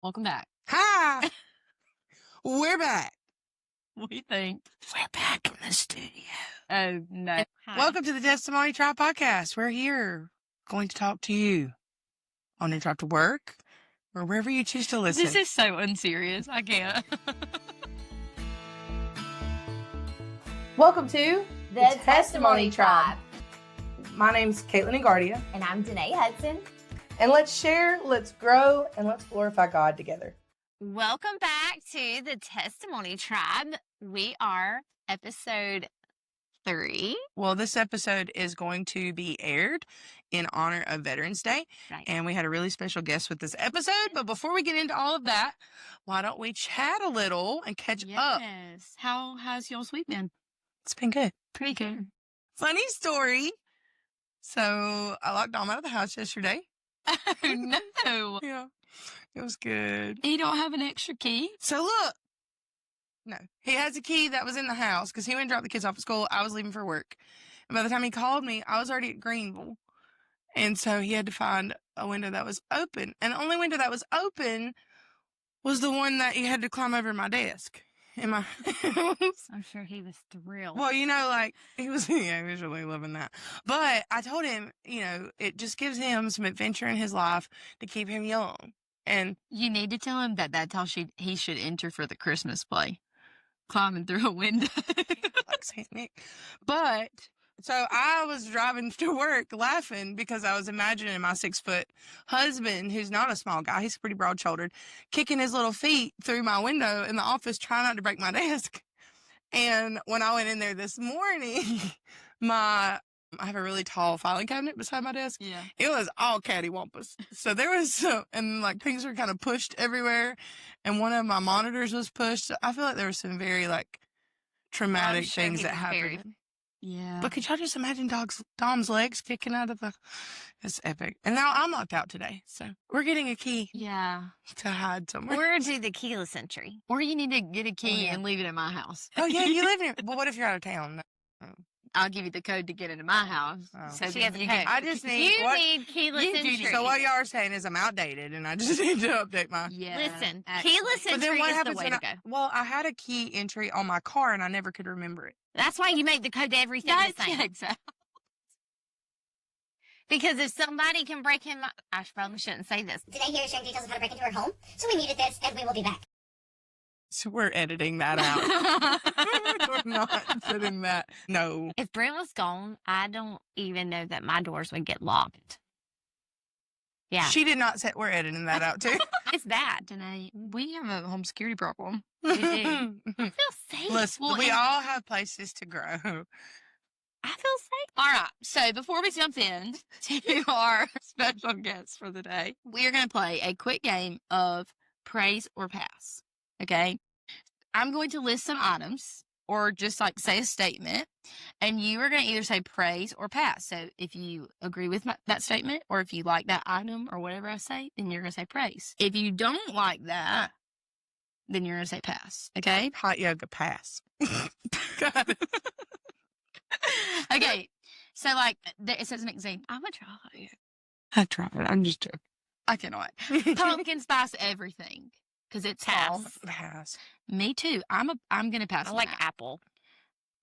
Welcome back. Hi! We're back. We think. We're back in the studio. Oh, no. Hi. Welcome to the Testimony Tribe podcast. We're here going to talk to you on your drive to work or wherever you choose to listen. This is so unserious. I can't. Welcome to The Testimony Tribe. My name's Katelyn and Danae. And I'm Danae Hudson. And let's share, let's grow, and let's glorify God together. Welcome back to the Testimony Tribe. We are episode 3. Well, this episode is going to be aired in honor of Veterans Day. Right. And we had a really special guest with this episode. But before we get into all of that, why don't we chat a little and catch up? Yes. How has y'all's week been? It's been good. Pretty good. Funny story. So I locked Dom out of the house yesterday. Oh, no. Yeah, it was good. You don't have an extra key? So look. No, he has a key that was in the house because he went and dropped the kids off at school. I was leaving for work. And by the time he called me, I was already at Greenville. And so he had to find a window that was open. And the only window that was open was the one that you had to climb over my desk in my house. I'm sure he was thrilled. Well, you know, like, he was really loving that. But I told him, you know, it just gives him some adventure in his life to keep him young. And you need to tell him that that's how he should enter for the Christmas play. Climbing through a window. like St. Nick. But, so I was driving to work laughing because I was imagining my 6-foot husband, who's not a small guy, he's pretty broad-shouldered, kicking his little feet through my window in the office, trying not to break my desk. And when I went in there this morning, I have a really tall filing cabinet beside my desk. Yeah. It was all cattywampus. So there was and like things were kind of pushed everywhere. And one of my monitors was pushed. So I feel like there were some very like traumatic things that happened. Yeah. But could y'all just imagine Dom's legs kicking out of the... It's epic. And now I'm locked out today. So we're getting a key Yeah. to hide somewhere. We're going to do the keyless entry. Or you need to get a key yeah. and leave it at my house. Oh, yeah, you live in... Well, what if you're out of town? I'll give you the code to get into my house. Oh. So She then has a you code. can... I just need... You need keyless entry. So what y'all are saying is I'm outdated and I just need to update my... Yeah. Listen, actually. keyless But then entry what is the happens way when to go. Well, I had a key entry on my car and I never could remember it. That's why you make the code to everything the same. Yeah, exactly. Because if somebody can break him, I probably shouldn't say this. Today, here is sharing details of how to break into her home. So we muted this, and we will be back. So we're editing that out. We're not putting that. No. If Brent was gone, I don't even know that my doors would get locked. Yeah. She did not say... We're editing that out, too. It's bad. Danae, we have a home security problem. We do. I feel safe. Listen, Well, we and- all have places to grow. I feel safe. All right. So before we jump in to our special guest for the day, we are going to play a quick game of praise or pass. Okay. I'm going to list some items or just like say a statement, and you are going to either say praise or pass. So if you agree with that statement, or if you like that item or whatever I say, then you're going to say praise. If you don't like that, then you're going to say pass. Okay. Hot yoga pass. Got it. Okay. So like it says an example. I'm going to try. I tried. I'm just joking. I cannot. Pumpkin spice everything. Because it's fall. Pass. Me too. I'm gonna pass. I on like that. apple.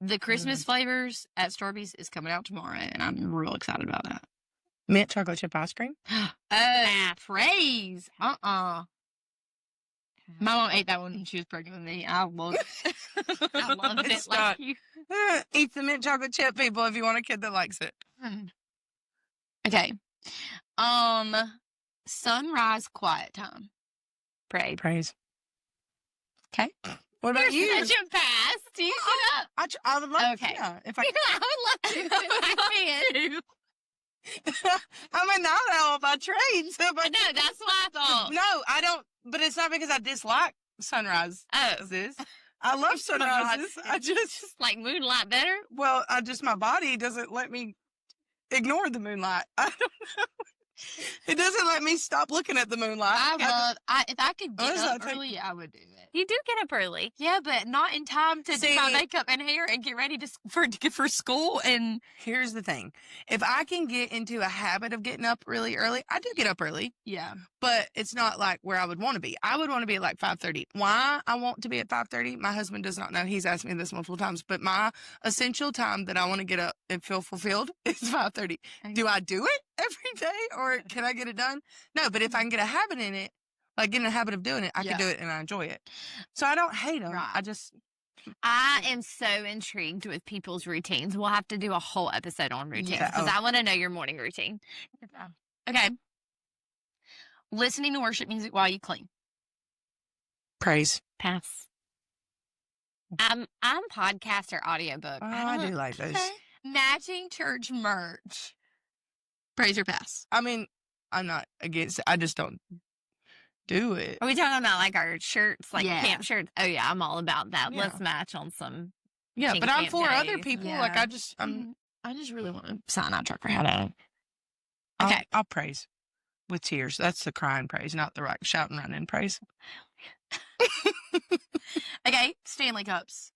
The Christmas flavors at Starbucks is coming out tomorrow, and I'm real excited about that. Mint chocolate chip ice cream. Praise. My mom ate that one when she was pregnant with me. I loved it. I loved it. It's Like not- you. Eat the mint chocolate chip, people, if you want a kid that likes it. Okay. Sunrise quiet time. Praise. Praise. Okay. What about You're you? such a pass. Do you shut up? I would love Okay. Yeah, if I I would love to. I can't. I'm a night owl by trade. So if I No, that's what I thought. No, I don't. But it's not because I dislike sunrises. Oh. I love sunrises. I just, Like moonlight better? well, my body doesn't let me ignore the moonlight. I don't know. It doesn't let me stop looking at the moonlight. If I could What get does up that take? early, I would do it. You do get up early. Yeah, but not in time to do my See- makeup and hair and get ready for school. And Here's the thing. If I can get into a habit of getting up really early, I do get up early, yeah, but it's not like where I would want to be. I would want to be at like 5:30. Why I want to be at 5:30? My husband does not know. He's asked me this multiple times, but my essential time that I want to get up and feel fulfilled is 5:30. Do I do it every day or can I get it done? No, but if I can get a habit in it, like get in a habit of doing it, I Yeah. can do it and I enjoy it. So I don't hate them. Right. I just, I am so intrigued with people's routines. We'll have to do a whole episode on routines Yeah. because I want to know your morning routine. Okay. Listening to worship music while you clean. praise. Pass. I'm podcast or audiobook. Oh, I do like those. Okay. Matching church merch. Praise or pass. I mean, I'm not against it. I just don't do it. Are we talking about like our shirts, like Yeah. camp shirts? Oh yeah, I'm all about that. Yeah. Let's match on some. Yeah, King but I'm Camp for other days. people. Yeah. Like I just, I just really want to sign out truck for how I'll, I'll praise with tears. That's the crying praise, not the like shouting, running praise. Okay, Stanley Cups.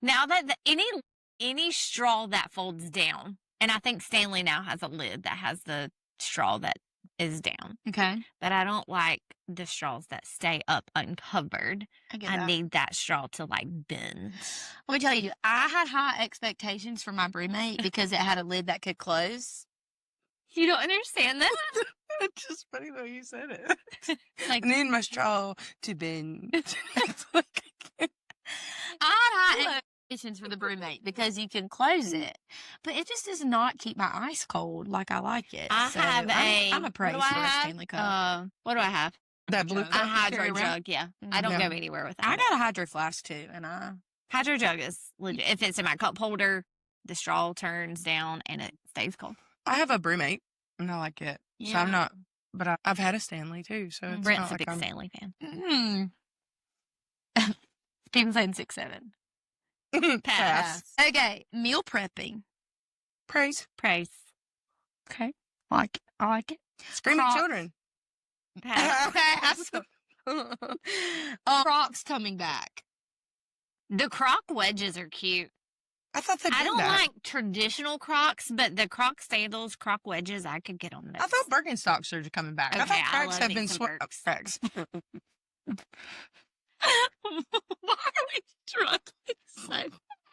Now that any straw that folds down, and I think Stanley now has a lid that has the straw that is down, Okay. but I don't like the straws that stay up uncovered. I get I that. need that straw to like bend. Let me tell you, I had high expectations for my brewmate because it had a lid that could close. You don't understand that? It's just funny though you said it. Like, I need my straw to bend. I had high expectations for the brewmate because you can close it, but it just does not keep my ice cold like I like it. I So have I'm a what praise do for I a have? Stanley Cup. What do I have? That blue Jug. A cup you hydro carry around? jug, yeah. I don't Yeah. go anywhere without I it. got a hydro flask too, and Hydro jug is legit. If it's in my cup holder, the straw turns down and it stays cold. I have a brewmate and I like it. So I'm Yeah. not, but I've had a Stanley too. So it's Brent's not a like big I'm, Stanley fan. People saying 6-7. pass. Okay, meal prepping. Praise. Praise. Okay, I like it. Screaming Crocs. children. Pass. Pass. Crocs coming back. The Croc wedges are cute. I thought they did I don't that. like traditional Crocs, but the Croc sandals, Croc wedges, I could get on those. I thought Birkenstocks are coming back. I Okay, thought I cracks love have me been some cracks. Why are we struggling so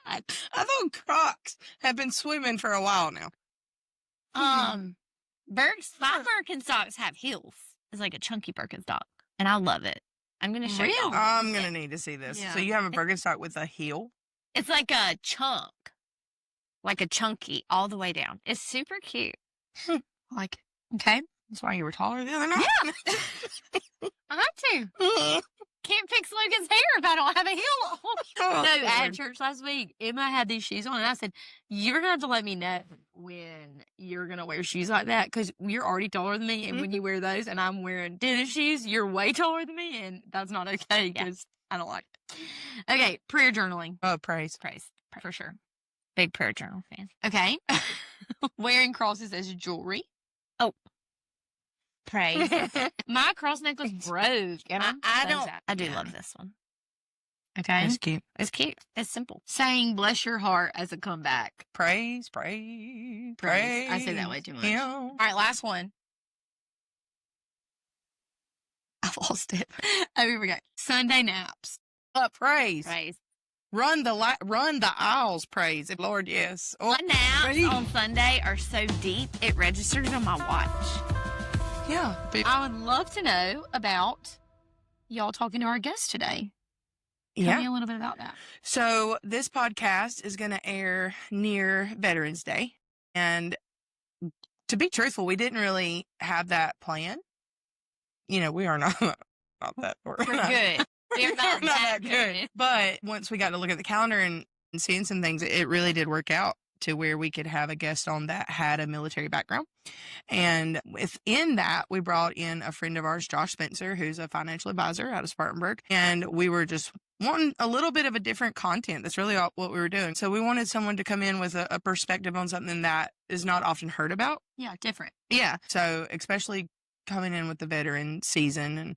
bad? I thought Crocs have been swimming for a while now. My Birkenstocks have heels. It's like a chunky Birkenstock, and I love it. I'm gonna show you. Really? I'm gonna need to see this. Yeah. So you have a Birkenstock with a heel? It's like a chunk, like a chunky all the way down. It's super cute. Like, okay. That's why you were taller the other night. I got to. Can't fix Logan's hair if I don't have a heel. Oh, No, at Lord. church last week, Emma had these shoes on, and I said, "You're gonna have to let me know when you're gonna wear shoes like that, because you're already taller than me, and when you wear those, and I'm wearing tennis shoes, you're way taller than me, and that's not okay because I don't like it." Okay, prayer journaling. Oh, praise. Praise, for sure. Big prayer journal fan. Okay, wearing crosses as jewelry. Praise. My cross necklace broke, and I don't. I do love this one. Okay, That's cute. It's cute. It's simple. saying "bless your heart" as a comeback. Praise, praise, Praise. praise. I say that way too much. Him. All right, last one. I lost it. Oh, here we go. Sunday naps. Praise. Praise. Run the aisles, praise. Lord, yes. Oh, My naps praise. on Sunday are so deep it registers on my watch. Yeah. I would love to know about y'all talking to our guest today. Tell Yeah. me a little bit about that. So this podcast is going to air near Veterans Day. And to be truthful, we didn't really have that plan. You know, we are not that. We're good. We're not that good. But once we got to look at the calendar and seeing some things, it really did work out to where we could have a guest on that had a military background. And within that, we brought in a friend of ours, Josh Spencer, who's a financial advisor out of Spartanburg. And we were just wanting a little bit of a different content. That's really all, what we were doing. So we wanted someone to come in with a perspective on something that is not often heard about. Yeah, different. Yeah. So especially coming in with the veteran season and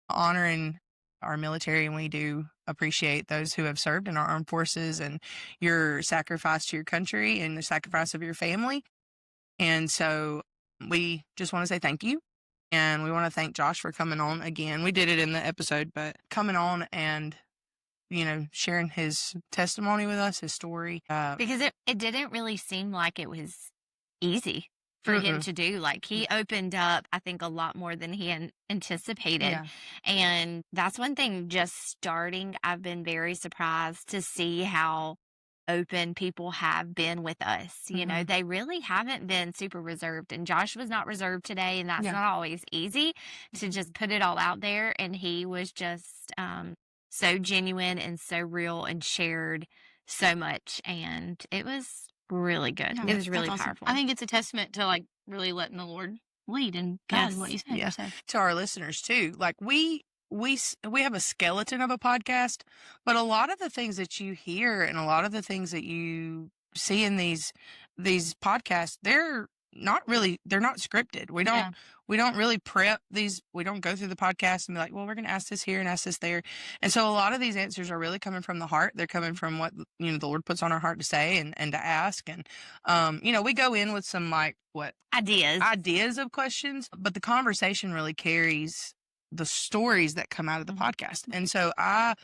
honoring our military, and we do appreciate those who have served in our armed forces and your sacrifice to your country and the sacrifice of your family. And so we just want to say thank you. And we want to thank Josh for coming on again. We did it in the episode, but coming on and, sharing his testimony with us, his story. Because it didn't really seem like it was easy for him to do. Like, he opened up, I think, a lot more than he anticipated. Yeah. And that's one thing, just starting, I've been very surprised to see how open people have been with us. They really haven't been super reserved. And Josh was not reserved today, and that's not always easy to just put it all out there. And he was just so genuine and so real and shared so much. And it was really good. Yeah, It was really that's awesome. powerful. I think it's a testament to like really letting the Lord lead and guide what you said. Yeah. So. To our listeners too. Like we have a skeleton of a podcast, but a lot of the things that you hear and a lot of the things that you see in these podcasts, they're not scripted. We don't really prep these. We don't go through the podcast and be like, well, we're going to ask this here and ask this there. And so a lot of these answers are really coming from the heart. They're coming from what, the Lord puts on our heart to say and to ask. And, we go in with some ideas of questions, but the conversation really carries the stories that come out of the podcast. And so I,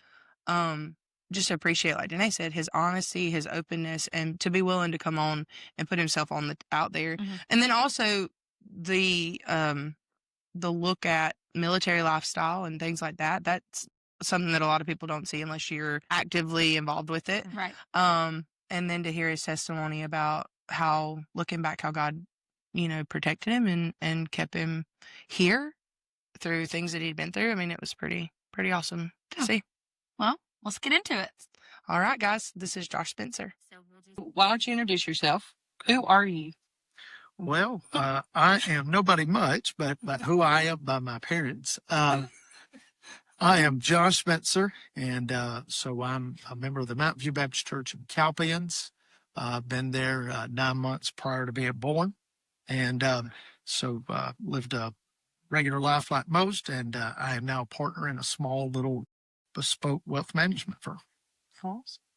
just appreciate, like Danae said, his honesty, his openness, and to be willing to come on and put himself out there. And then also the look at military lifestyle and things like that. That's something that a lot of people don't see unless you're actively involved with it. Right. And then to hear his testimony about looking back, how God, protected him and kept him here through things that he'd been through. I mean, it was pretty awesome to see. Well, let's get into it. All right, guys, this is Josh Spencer. Why don't you introduce yourself? Who are you? Well, I am nobody much, but who I am by my parents. I am Josh Spencer, and so I'm a member of the Mountain View Baptist Church in Calpians. I've been there 9 months prior to being born, and so lived a regular life like most, and I am now a partner in a small little bespoke wealth management firm.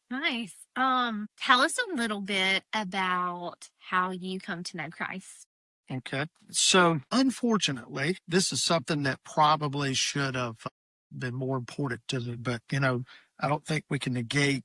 Nice. Tell us a little bit about how you come to know Christ. Okay. So unfortunately, this is something that probably should have been more important to me, but I don't think we can negate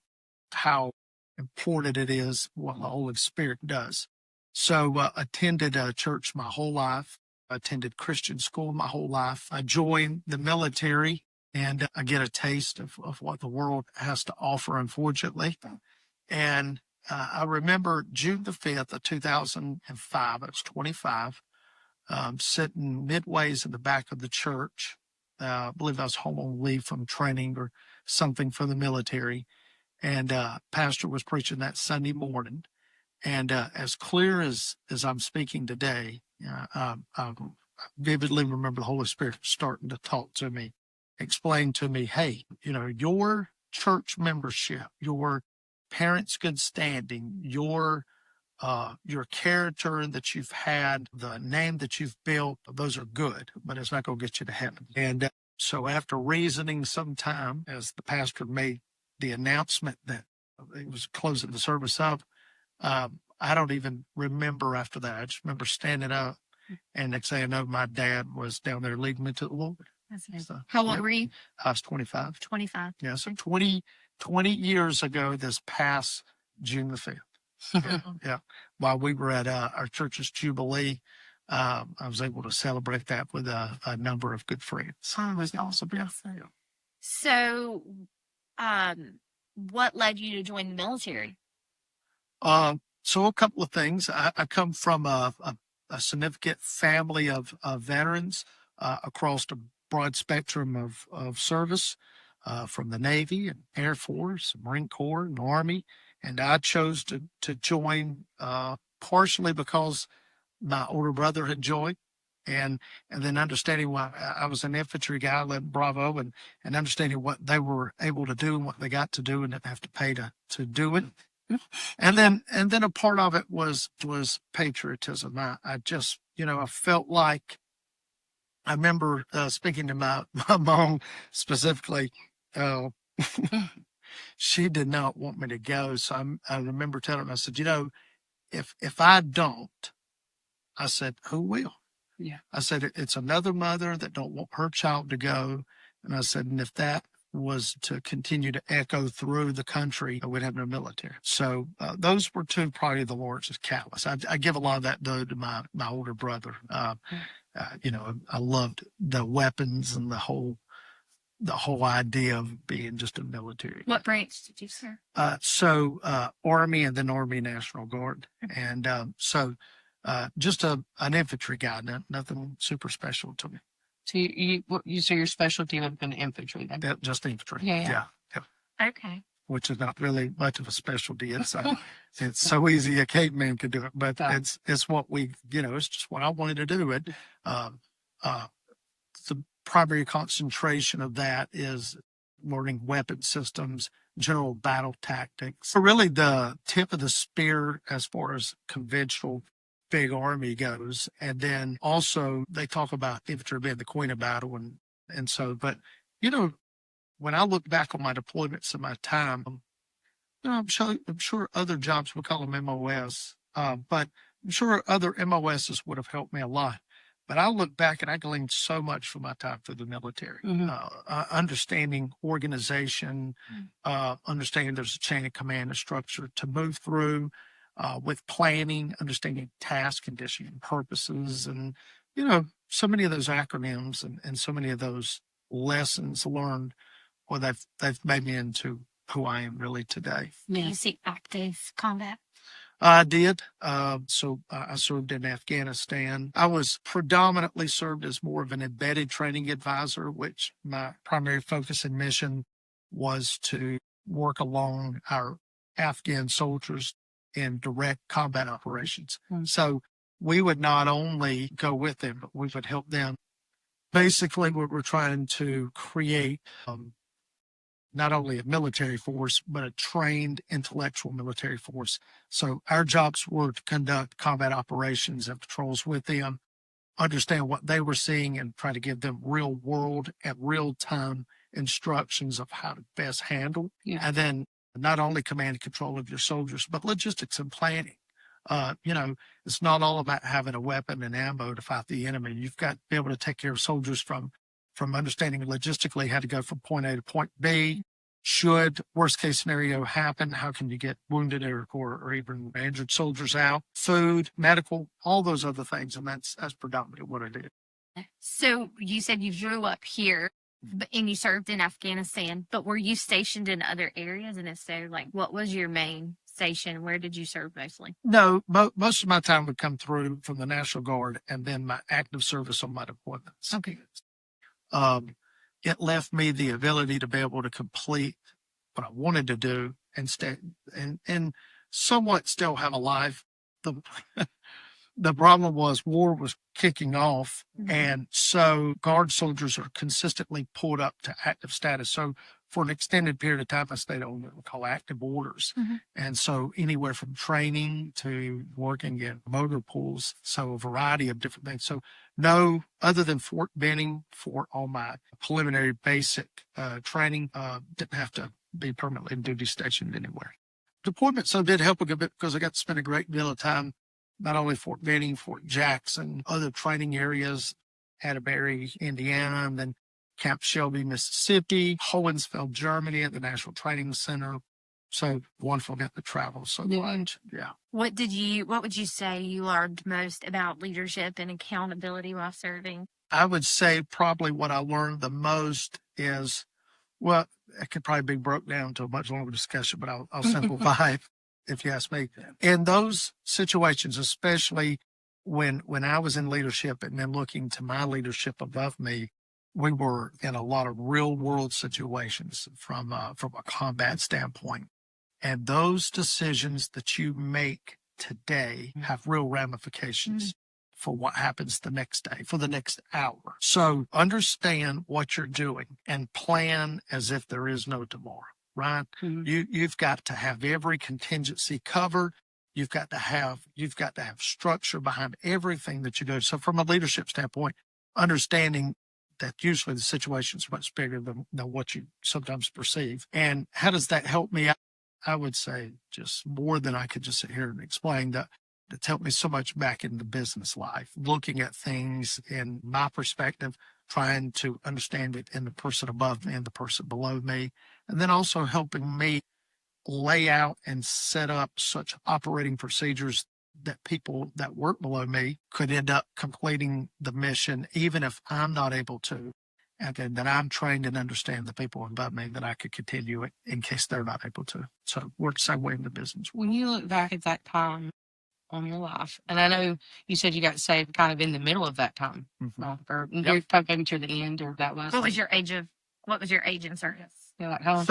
how important it is what the Holy Spirit does. So attended a church my whole life, attended Christian school my whole life. I joined the military, and I get a taste of what the world has to offer, unfortunately. And I remember June the 5th of 2005, I was 25, sitting midways in the back of the church. I believe I was home on leave from training or something for the military. And pastor was preaching that Sunday morning. And as clear as I'm speaking today, I vividly remember the Holy Spirit starting to talk to me, explain to me, hey, your church membership, your parents' good standing, your character that you've had, the name that you've built, those are good, but it's not going to get you to heaven. And so after reasoning some time, as the pastor made the announcement that it was closing the service up, I don't even remember after that. I just remember standing up, and next thing I know, my dad was down there leading me to the Lord. That's nice. So, How old were you? I was 25. 25. Yeah, so 20 years ago this past June the 5th. Yeah. While we were at our church's Jubilee, I was able to celebrate that with a number of good friends. Oh, It was awesome. Yeah. So, what led you to join the military? So a couple of things. I come from a significant family of veterans across a broad spectrum of service, from the Navy and Air Force, Marine Corps, and Army, And I chose to join, partially because my older brother had joined, and then understanding why I was an infantry guy, I led Bravo, and understanding what they were able to do and what they got to do and didn't have to pay to do it. And then a part of it was patriotism. I just, I felt like, I remember speaking to my mom specifically. She did not want me to go. So I remember telling her, I said, if I don't, I said, who will? Yeah. I said, it's another mother that don't want her child to go. And I said, and if that was to continue to echo through the country, we'd have no military. So those were two probably the Lord's catalyst. I give a lot of that though to my older brother. I loved the weapons and the whole idea of being just a military. What branch did you serve? Army and then Army National Guard. And just an infantry guy, nothing super special to me. So you say your specialty would have been infantry then? Yeah, just infantry. Yeah. Okay. Which is not really much of a specialty. It's so easy a caveman could do it, but it's what we, it's just what I wanted to do. It, the primary concentration of that is learning weapon systems, general battle tactics. So really the tip of the spear as far as conventional big army goes. And then also they talk about infantry being the queen of battle. And so, but, when I look back on my deployments and my time, I'm sure other jobs, we call them MOS, but I'm sure other MOSs would have helped me a lot. But I look back and I gleaned so much from my time through the military, understanding organization, understanding there's a chain of command and structure to move through, with planning, understanding task, conditioning, purposes, and, so many of those acronyms and so many of those lessons learned, well, they've made me into who I am really today. Yeah. You see active combat? I did. So I served in Afghanistan. I was predominantly served as more of an embedded training advisor, which my primary focus and mission was to work along our Afghan soldiers in direct combat operations. So we would not only go with them, but we would help them. Basically, we were trying to create not only a military force, but a trained intellectual military force. So our jobs were to conduct combat operations and patrols with them, understand what they were seeing, and try to give them real world and real time instructions of how to best handle. Yeah. And then not only command and control of your soldiers, but logistics and planning. It's not all about having a weapon and ammo to fight the enemy. You've got to be able to take care of soldiers from understanding logistically how to go from point A to point B. Should worst case scenario happen, how can you get wounded or even injured soldiers out? Food, medical, all those other things. And that's predominantly what I did. So you said you grew up here and you served in Afghanistan, but were you stationed in other areas? And if so, what was your main station? Where did you serve mostly? No, most of my time would come through from the National Guard and then my active service on my deployments. Okay. It left me the ability to be able to complete what I wanted to do and stay and somewhat still have a life. The problem was war was kicking off. And so Guard soldiers are consistently pulled up to active status. So for an extended period of time, I stayed on what we call active orders. And so anywhere from training to working in motor pools. So a variety of different things. So no, other than Fort Benning for all my preliminary basic training, didn't have to be permanently duty stationed anywhere. Deployment so did help a good bit because I got to spend a great deal of time, not only Fort Benning, Fort Jackson, other training areas, Atterbury, Indiana, and then Camp Shelby, Mississippi, Hohensfeld, Germany at the National Training Center. So wonderful to get to travel so much. Yeah. What would you say you learned most about leadership and accountability while serving? I would say probably what I learned the most is, well, it could probably be broke down to a much longer discussion, but I'll simplify it if you ask me. In those situations, especially when I was in leadership and then looking to my leadership above me, we were in a lot of real world situations from a combat standpoint. And those decisions that you make today have real ramifications for what happens the next day, for the next hour. So understand what you're doing and plan as if there is no tomorrow, right? You've got to have every contingency covered. You've got to have structure behind everything that you do. So from a leadership standpoint, understanding that usually the situation is much bigger than what you sometimes perceive. And how does that help me? I would say just more than I could just sit here and explain that. It's helped me so much back in the business life, looking at things in my perspective, trying to understand it in the person above me and the person below me, and then also helping me lay out and set up such operating procedures that people that work below me could end up completing the mission, even if I'm not able to. And then that I'm trained and understand the people above me that I could continue it in case they're not able to. So we're the same way in the business. When you look back at that time on your life, and I know you said you got saved kind of in the middle of that time, or you're talking to the end, or that was. What was your age in service? Yeah, like how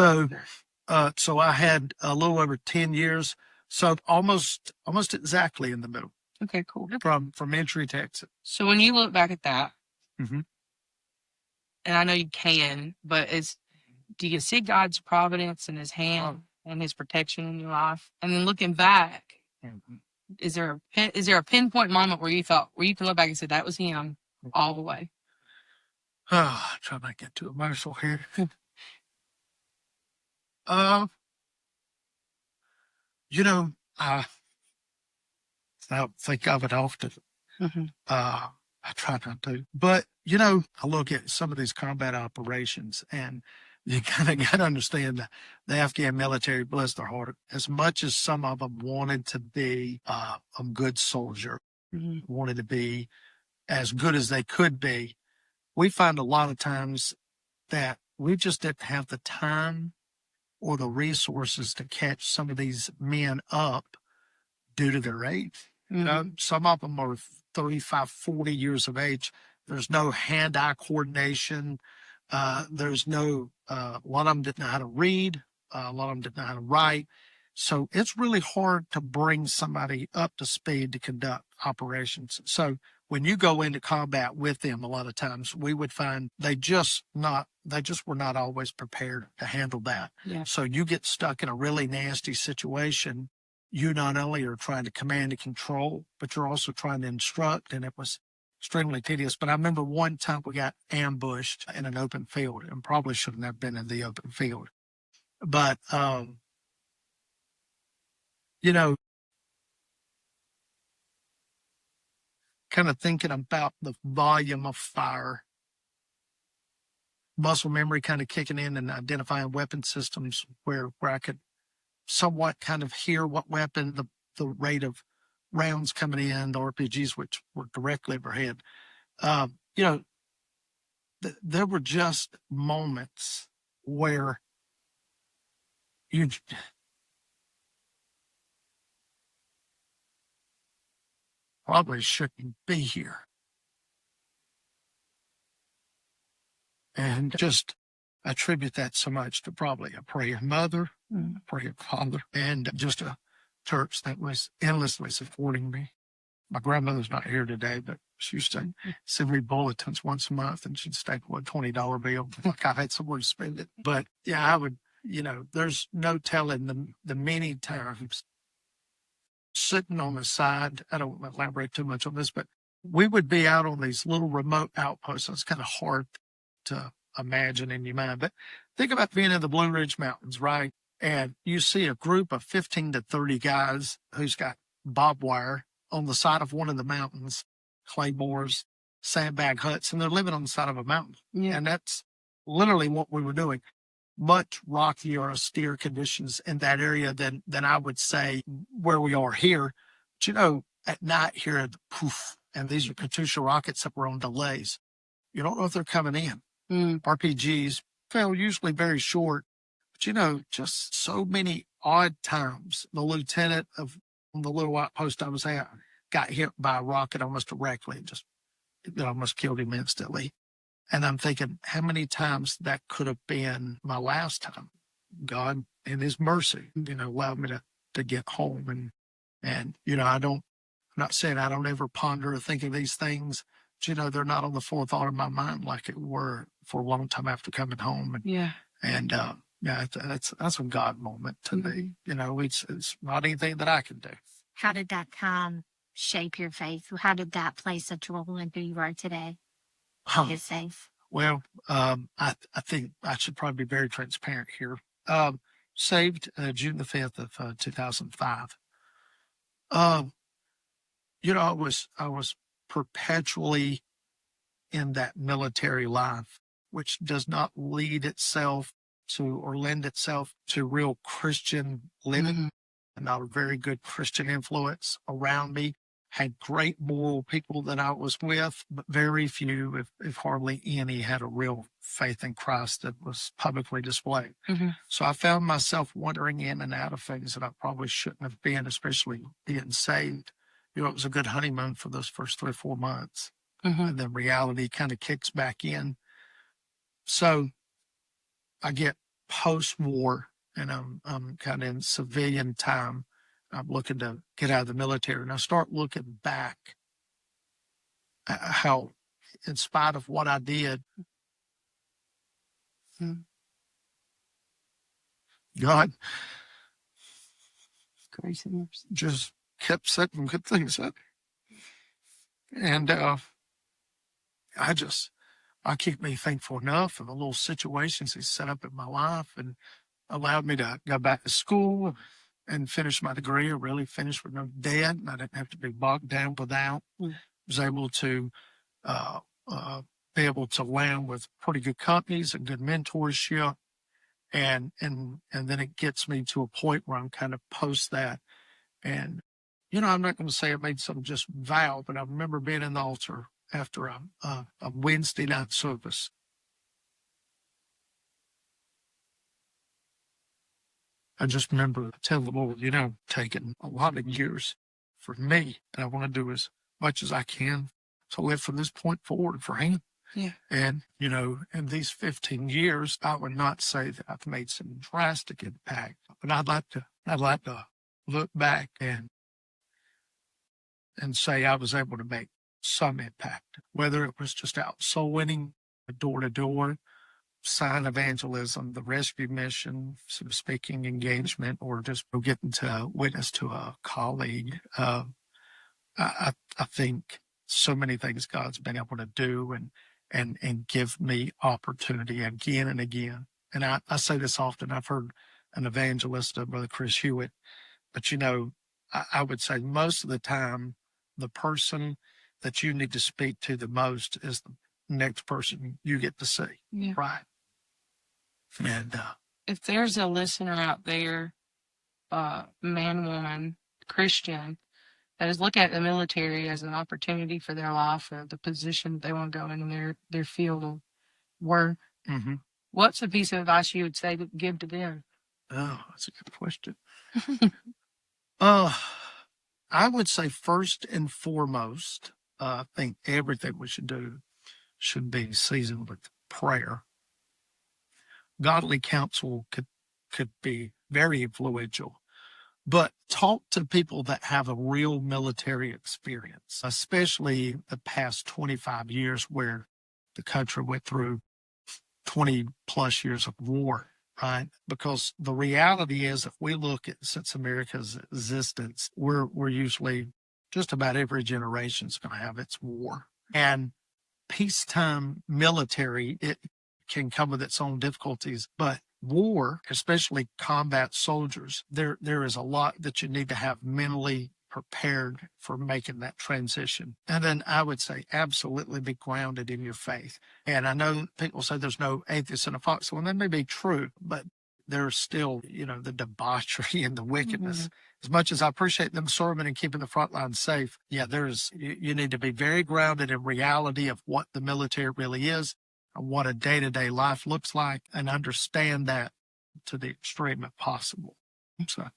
So I had a little over 10 years. So almost exactly in the middle. Okay, cool. From entry to exit. So when you look back at that, Mhm. and I know you can, but do you see God's providence and His hand and His protection in your life? And then looking back, is there a pinpoint moment where you can look back and say that was Him all the way? Try not to get too emotional here. I don't think of it often. I try not to. But, I look at some of these combat operations and you kind of got to understand that the Afghan military, bless their heart, as much as some of them wanted to be a good soldier, wanted to be as good as they could be, we find a lot of times that we just didn't have the time or the resources to catch some of these men up due to their age. Some of them are 35, 40 years of age. There's no hand-eye coordination. There's no, a lot of them didn't know how to read. A lot of them didn't know how to write. So it's really hard to bring somebody up to speed to conduct operations. So when you go into combat with them, a lot of times we would find they just were not always prepared to handle that. Yeah. So you get stuck in a really nasty situation. You not only are trying to command and control, but you're also trying to instruct. And it was extremely tedious. But I remember one time we got ambushed in an open field and probably shouldn't have been in the open field. But, kind of thinking about the volume of fire, muscle memory kind of kicking in and identifying weapon systems where I could somewhat kind of hear what weapon, the rate of rounds coming in, the RPGs, which were directly overhead. There were just moments where you probably shouldn't be here. And just attribute that so much to probably a praying mother, a praying father, and just a church that was endlessly supporting me. My grandmother's not here today, but she used to send me bulletins once a month, and she'd staple a $20 bill like I had somewhere to spend it. But yeah, I would, there's no telling the many times sitting on the side. I don't want to elaborate too much on this, but we would be out on these little remote outposts. It's kind of hard to imagine in your mind, but think about being in the Blue Ridge Mountains, right? And you see a group of 15 to 30 guys who's got barbed wire on the side of one of the mountains, claymores, sandbag huts, and they're living on the side of a mountain. Yeah. And that's literally what we were doing. Much rockier, austere conditions in that area than I would say where we are here. But at night here, the poof, and these are Katyusha rockets that were on delays. You don't know if they're coming in. RPGs fell usually very short, but just so many odd times. The lieutenant of the little outpost I was at got hit by a rocket almost directly, it almost killed him instantly. And I'm thinking how many times that could have been my last time. God in his mercy, allowed me to get home. And, I'm not saying I don't ever ponder or think of these things, but, they're not on the forethought of my mind like it were for a long time after coming home. And yeah, that's a God moment to me. It's not anything that I can do. How did that time shape your faith? How did that play such a role in who you are today? His faith. Well, I think I should probably be very transparent here. Saved June the 5th of 2005. I was perpetually in that military life, which does not lead itself to or lend itself to real Christian living. And not a very good Christian influence around me. Had great moral people that I was with, but very few, if hardly any, had a real faith in Christ that was publicly displayed. So I found myself wandering in and out of things that I probably shouldn't have been, especially being saved. It was a good honeymoon for those first 3 or 4 months. And then reality kind of kicks back in. So I get post-war, and I'm kind of in civilian time. I'm looking to get out of the military, and I start looking back at how, in spite of what I did, God just kept setting good things up. And I can't be thankful enough for the little situations he set up in my life and allowed me to go back to school and finish my degree, or really finish with no debt. I didn't have to be bogged down without. Was able to be able to land with pretty good companies and good mentorship. And then it gets me to a point where I'm kind of post that. And, I'm not going to say I made some just vow, but I remember being in the altar after a Wednesday night service. I just remember telling the Lord, taking a lot of years for me, and I want to do as much as I can to live from this point forward for him. Yeah. And, in these 15 years, I would not say that I've made some drastic impact, but I'd like to look back and say I was able to make some impact, whether it was just out soul winning, door to door, sign evangelism, the rescue mission, some speaking engagement, or just getting to witness to a colleague. I think so many things God's been able to do and give me opportunity again and again. And I say this often. I've heard an evangelist, Brother Chris Hewitt, but I would say most of the time, the person that you need to speak to the most is the next person you get to see. Yeah. Right. And if there's a listener out there, man, woman, Christian, that is looking at the military as an opportunity for their life or the position that they want to go in their field of work, what's a piece of advice you would say to give to them? Oh, that's a good question. I would say first and foremost, I think everything we should do should be seasoned with prayer. Godly counsel could be very influential, but talk to people that have a real military experience, especially the past 25 years where the country went through 20 plus years of war. Right? Because the reality is, if we look at since America's existence, we're usually just about every generation is going to have its war. And peacetime military, it can come with its own difficulties, but war, especially combat soldiers, there is a lot that you need to have mentally prepared for making that transition. And then I would say absolutely be grounded in your faith. And I know people say there's no atheist in a foxhole, and that may be true, but there's still, the debauchery and the wickedness. As much as I appreciate them serving and keeping the front line safe, you need to be very grounded in reality of what the military really is and what a day-to-day life looks like, and understand that to the extreme if possible. So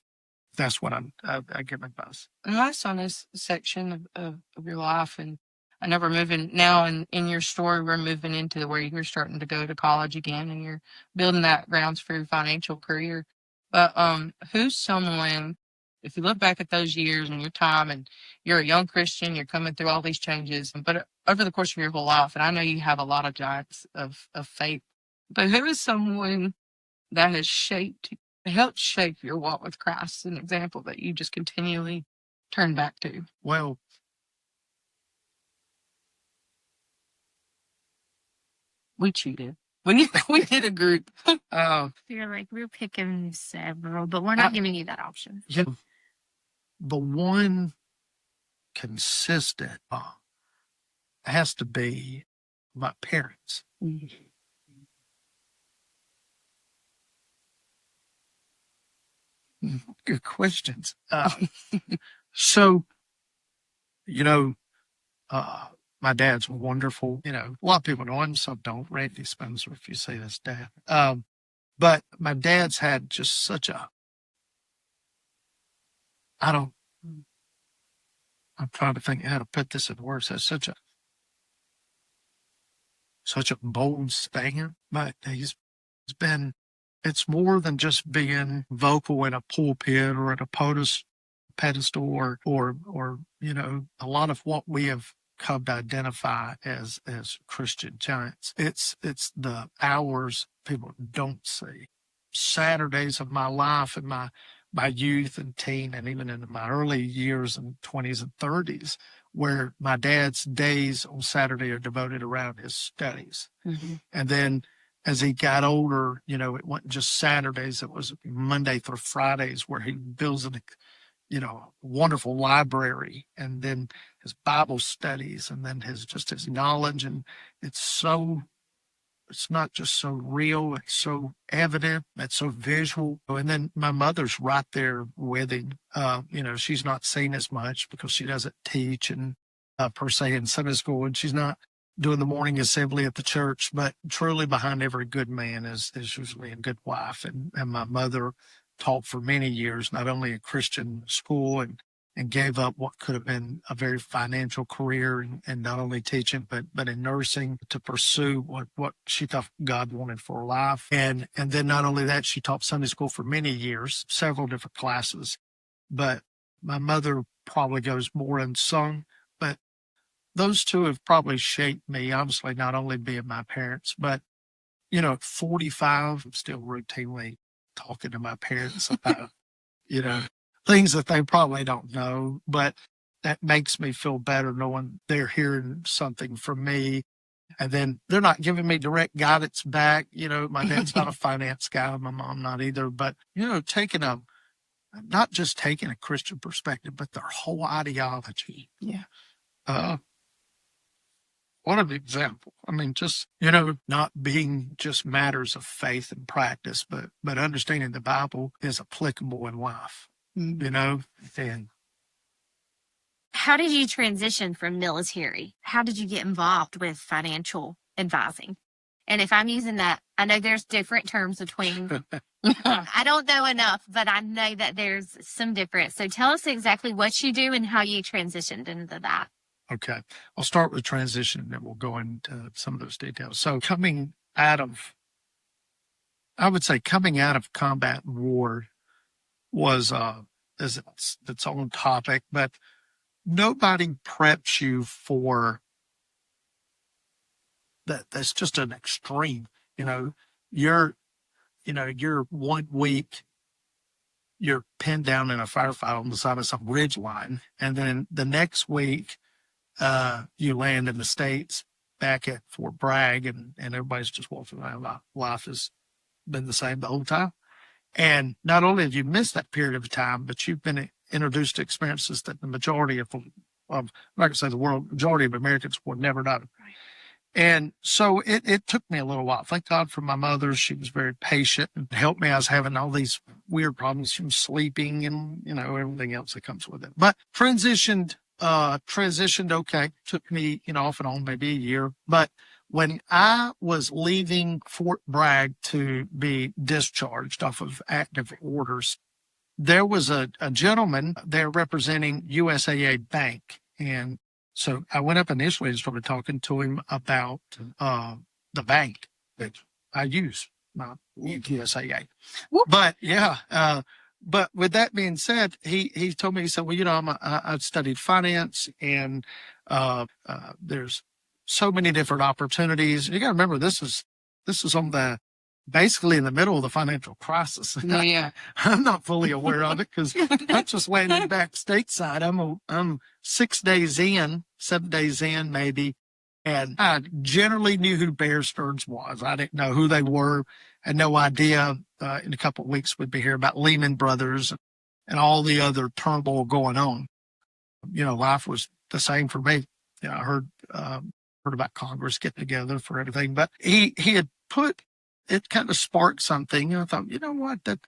that's what I give advice. And last on this section of your life, and I know we're moving now, and in your story, we're moving into where you're starting to go to college again, and you're building that grounds for your financial career. But who's someone, if you look back at those years and your time, and you're a young Christian, you're coming through all these changes, but over the course of your whole life, and I know you have a lot of giants of faith, but who is someone that has helped shape your walk with Christ, an example that you just continually turn back to? Well, We cheated. We did a group. You're like, we're picking several, but we're not giving you that option. yeah, the one consistent has to be my parents. Good questions. So, my dad's wonderful. A lot of people know him, some don't. Randy Spencer, if you say that's dad. But my dad's had just such a, I'm trying to think how to put this in words. That's such a bold stand. But it's more than just being vocal in a pulpit or at a pedestal or a lot of what we have come to identify as Christian giants. It's the hours people don't see. Saturdays of my life and my youth and teen and even in my early years and 20s and 30s, where my dad's days on Saturday are devoted around his studies. Mm-hmm. And then as he got older, it wasn't just Saturdays, it was Monday through Fridays where he builds a wonderful library, and then his Bible studies, and then his knowledge. And it's not just so real, it's so evident, it's so visual. And then my mother's right there with him. She's not seen as much because she doesn't teach and per se in Sunday school, and she's not doing the morning assembly at the church, but truly behind every good man is usually a good wife. And my mother taught for many years, not only a Christian school and gave up what could have been a very financial career and not only teaching, but in nursing to pursue what she thought God wanted for her life. And then not only that, she taught Sunday school for many years, several different classes. But my mother probably goes more unsung, but those two have probably shaped me, obviously, not only being my parents, but, at 45, I'm still routinely talking to my parents about, things that they probably don't know, but that makes me feel better knowing they're hearing something from me. And then they're not giving me direct guidance back. My dad's not a finance guy, my mom not either, but, not just taking a Christian perspective, but their whole ideology. Yeah. What an example. I mean, just, not being just matters of faith and practice, but understanding the Bible is applicable in life, and How did you transition from military? How did you get involved with financial advising? And if I'm using that, I know there's different terms between, I don't know enough, but I know that there's some difference. So tell us exactly what you do and how you transitioned into that. Okay. I'll start with transition and then we'll go into some of those details. So coming out of combat and war was is its own topic, but nobody preps you for that. That's just an extreme. You're 1 week, you're pinned down in a firefight on the side of some ridge line, and then the next week, you land in the States back at Fort Bragg, and everybody's just walking around. Life has been the same the whole time. And not only have you missed that period of time, but you've been introduced to experiences that the majority of I'm not going to say the world, majority of Americans would never know. Right. And so it took me a little while. Thank God for my mother. She was very patient and helped me. I was having all these weird problems from sleeping and, everything else that comes with it. But transitioned okay. Took me, off and on maybe a year. But when I was leaving Fort Bragg to be discharged off of active orders, there was a gentleman there representing USAA Bank. And So I went up initially and started talking to him about the bank that I use, my UTSAA. But yeah, but with that being said, he told me, he said, well, you know, I've studied finance, and there's so many different opportunities. You got to remember, this is on the basically in the middle of the financial crisis. Yeah. I'm not fully aware of it because I'm just landing back stateside. I'm 6 days in, 7 days in maybe. And I generally knew who Bear Stearns was. I didn't know who they were. I had no idea. In a couple of weeks, we'd be hearing about Lehman Brothers and all the other turmoil going on. You know, life was the same for me. You know, I heard about Congress getting together for everything, but he had put, it kind of sparked something. And I thought, you know what, that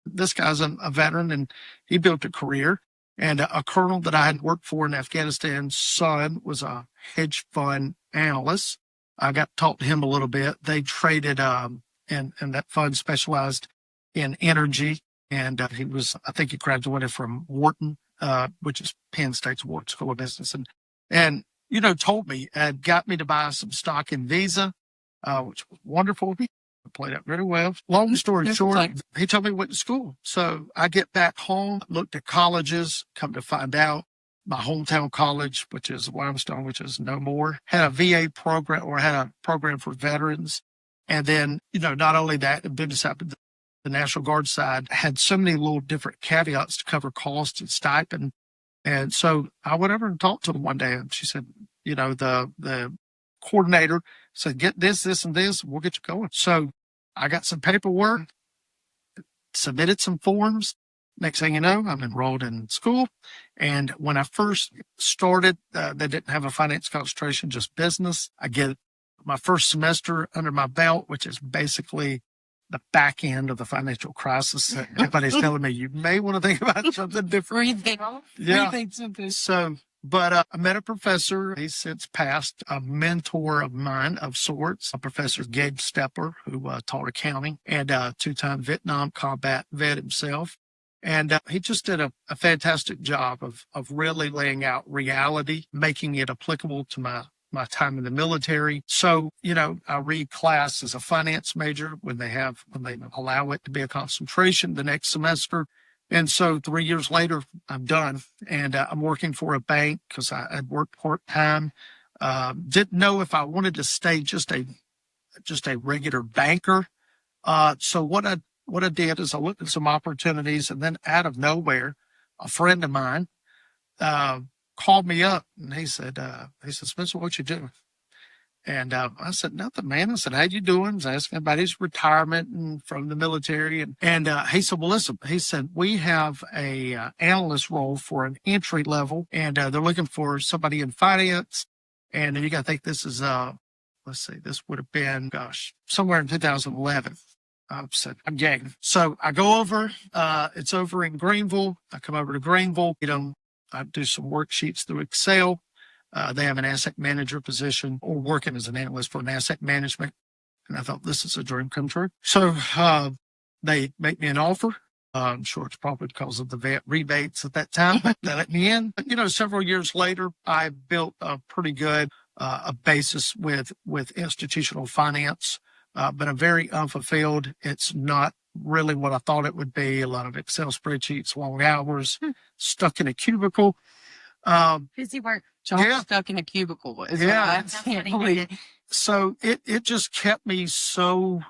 this guy's a veteran, and he built a career. And a colonel that I had worked for in Afghanistan's son was a hedge fund analyst. I got to talk to him a little bit. They traded, and that fund specialized in energy. And I think he graduated from Wharton, which is Penn State's Wharton School of Business. And you know, told me, got me to buy some stock in Visa, which was wonderful. Played out very well. Long story short, he told me he went to school. So I get back home, looked at colleges, come to find out my hometown college, which is Limestone, which is no more, had a VA program, or had a program for veterans. And then, you know, not only that, the National Guard side had so many little different caveats to cover costs and stipend. And so I went over and talked to them one day, and she said, you know, the coordinator said, get this, and this, and we'll get you going. So I got some paperwork, submitted some forms. Next thing you know, I'm enrolled in school. And when I first started, they didn't have a finance concentration, just business. I get my first semester under my belt, which is basically the back end of the financial crisis. Everybody's telling me you may want to think about something different. Rethink something. So, but I met a professor. He's since passed, a mentor of mine of sorts, a Professor Gabe Stepper, who taught accounting, and a two-time Vietnam combat vet himself. And he just did a fantastic job of really laying out reality, making it applicable to my time in the military. So, you know, I reclass as a finance major when they allow it to be a concentration the next semester. And so 3 years later, I'm done, and I'm working for a bank because I had worked part-time. Didn't know if I wanted to stay just a regular banker. So what I did is I looked at some opportunities, and then out of nowhere, a friend of mine called me up, and he said, Spencer, what you doing? And I said, nothing, man. I said, how you doing? I was asking about his retirement and from the military. And he said, well, listen, he said, we have a analyst role for an entry level, and they're looking for somebody in finance. And you got to think this is, let's see, this would have been, somewhere in 2011. I said, I'm game. So I go over, it's over in Greenville. I come over to Greenville, you know, I do some worksheets through Excel. They have an asset manager position, or working as an analyst for an asset management. And I thought, this is a dream come true. So they make me an offer. I'm sure it's probably because of the vet rebates at that time, but they let me in. But, you know, several years later, I built a pretty good a basis with institutional finance, but I'm very unfulfilled. It's not really what I thought it would be. A lot of Excel spreadsheets, long hours, stuck in a cubicle. Busy work. Stuck in a cubicle. Is what I can't believe. So it just kept me so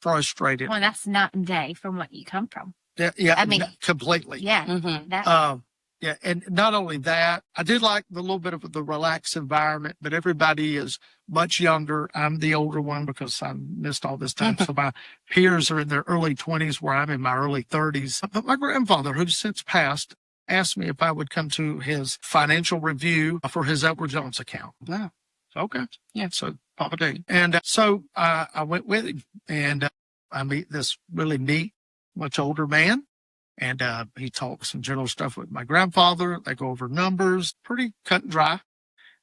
frustrated. Well, that's night and day from what you come from. Yeah, I mean, completely. Yeah. Mm-hmm. Yeah, and not only that, I did like the little bit of the relaxed environment, but everybody is much younger. I'm the older one because I missed all this time. So my peers are in their early 20s, where I'm in my early 30s. But my grandfather, who's since passed, asked me if I would come to his financial review for his Edward Jones account. Yeah. Okay. Yeah. So Papa Day. And so I went with him, and I meet this really neat, much older man. And he talks some general stuff with my grandfather. They go over numbers, pretty cut and dry.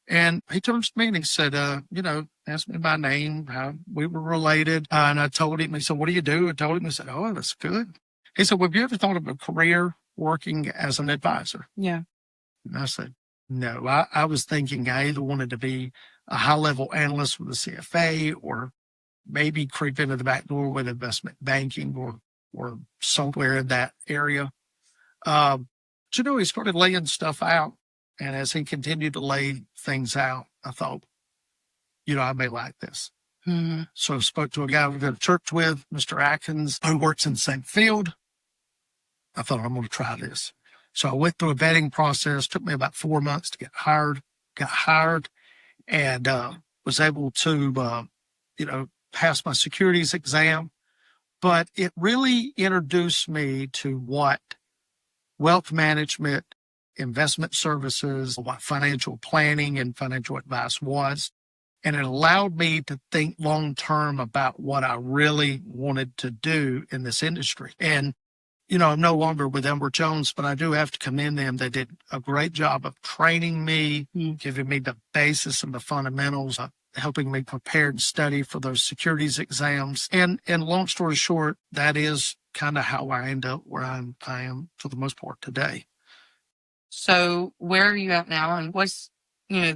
And he turns to me and he said, you know, asked me my name, how we were related. And I told him, he said, what do you do? I told him, he said, oh, that's good. He said, well, have you ever thought of a career working as an advisor? Yeah. And I said, No, I was thinking I either wanted to be a high level analyst with a CFA or maybe creep into the back door with investment banking or somewhere in that area. But he started laying stuff out. And as he continued to lay things out, I thought, I may like this. Mm-hmm. So I spoke to a guy we go to church with, Mr. Atkins, who works in the same field. I thought, I'm going to try this. So I went through a vetting process. Took me about 4 months to get hired. Got hired and was able to, pass my securities exam. But it really introduced me to what wealth management, investment services, what financial planning and financial advice was. And it allowed me to think long term about what I really wanted to do in this industry. And, I'm no longer with Edward Jones, but I do have to commend them. They did a great job of training me, giving me the basis and the fundamentals, helping me prepare and study for those securities exams. And long story short, that is kind of how I end up where I am for the most part today. So where are you at now, and what's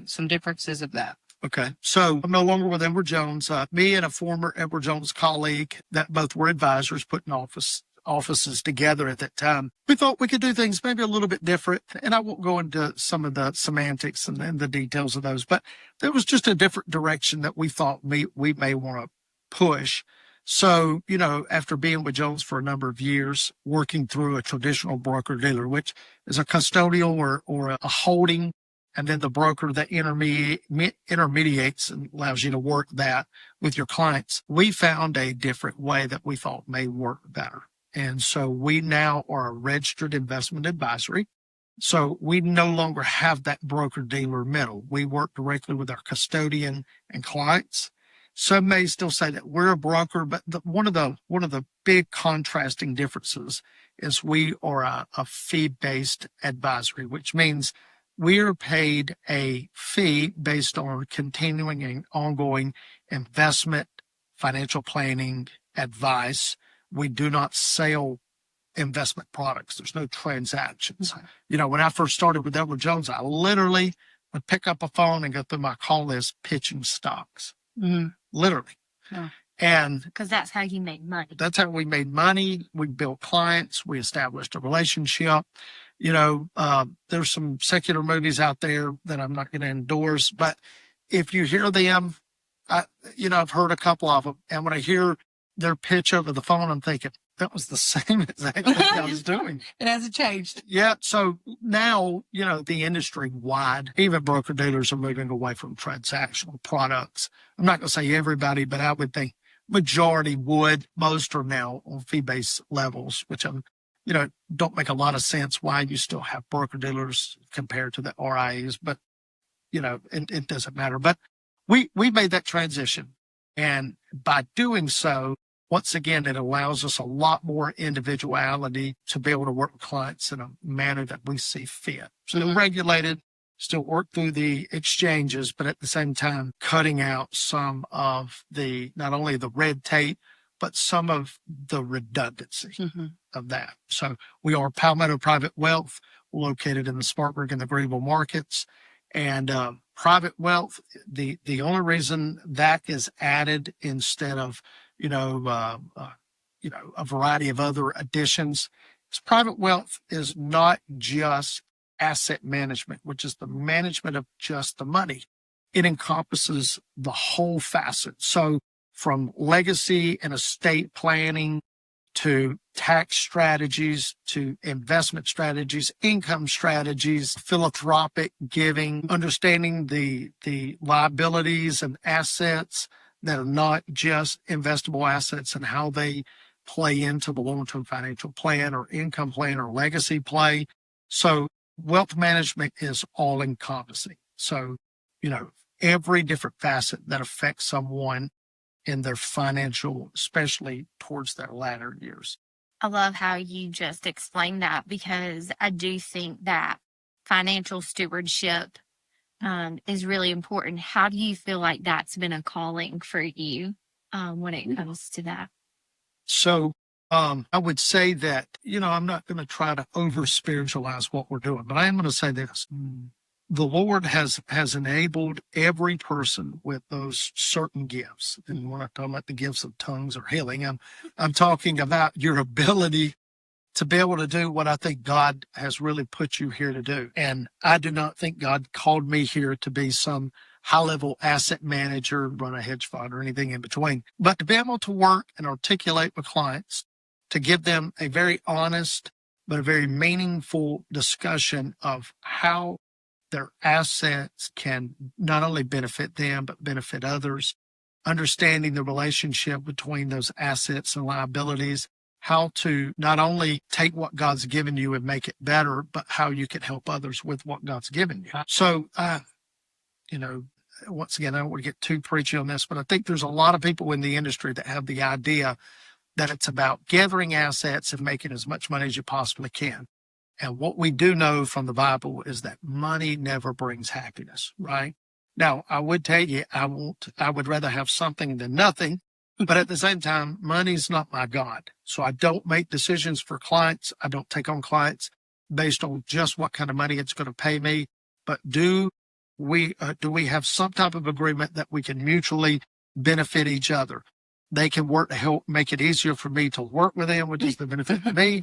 some differences of that? Okay, so I'm no longer with Edward Jones. Me and a former Edward Jones colleague that both were advisors putting offices together at that time. We thought we could do things maybe a little bit different, and I won't go into some of the semantics and the details of those, but there was just a different direction that we thought we may want to push. So, after being with Jones for a number of years, working through a traditional broker dealer, which is a custodial or a holding, and then the broker that intermediates and allows you to work that with your clients, we found a different way that we thought may work better. And so we now are a registered investment advisory. So we no longer have that broker dealer middle. We work directly with our custodian and clients. Some may still say that we're a broker, but one of the big contrasting differences is we are a fee-based advisory, which means we are paid a fee based on continuing and ongoing investment, financial planning advice. We do not sell investment products. There's no transactions. When I first started with Edward Jones, I literally would pick up a phone and go through my call list pitching stocks. Mm-hmm. Literally. Yeah. And because that's how you made money. That's how we made money. We built clients. We established a relationship. There's some secular movies out there that I'm not going to endorse, but if you hear them, I've heard a couple of them. And when I hear their pitch over the phone, I'm thinking that was the same exact thing I was doing. It hasn't changed. Yeah. So now, the industry wide, even broker dealers are moving away from transactional products. I'm not going to say everybody, but I would think majority would. Most are now on fee-based levels, which don't make a lot of sense why you still have broker dealers compared to the RIAs, but it doesn't matter. But we made that transition, and by doing so, once again, it allows us a lot more individuality to be able to work with clients in a manner that we see fit. Still regulated, still work through the exchanges, but at the same time, cutting out some of not only the red tape, but some of the redundancy of that. So we are Palmetto Private Wealth, located in the Spartanburg and the Greenville markets. And private wealth, the only reason that is added instead of a variety of other additions is private wealth is not just asset management, which is the management of just the money. It encompasses the whole facet. So from legacy and estate planning to tax strategies, to investment strategies, income strategies, philanthropic giving, understanding the liabilities and assets that are not just investable assets and how they play into the long-term financial plan or income plan or legacy play. So wealth management is all encompassing. So, every different facet that affects someone in their financial, especially towards their latter years. I love how you just explained that, because I do think that financial stewardship is really important. How do you feel like that's been a calling for you when it comes to that? So I would say that, I'm not going to try to over spiritualize what we're doing, but I am going to say this. the Lord has enabled every person with those certain gifts. And we're not talking about the gifts of tongues or healing. I'm talking about your ability to be able to do what I think God has really put you here to do. And I do not think God called me here to be some high-level asset manager, run a hedge fund or anything in between, but to be able to work and articulate with clients, to give them a very honest but a very meaningful discussion of how their assets can not only benefit them, but benefit others, understanding the relationship between those assets and liabilities, how to not only take what God's given you and make it better, but how you can help others with what God's given you. So, once again, I don't want to get too preachy on this, but I think there's a lot of people in the industry that have the idea that it's about gathering assets and making as much money as you possibly can. And what we do know from the Bible is that money never brings happiness, right? Now, I would tell you, I would rather have something than nothing, but at the same time, money's not my God. So I don't make decisions for clients. I don't take on clients based on just what kind of money it's going to pay me. But do we have some type of agreement that we can mutually benefit each other? They can work to help make it easier for me to work with them, which is the benefit to me,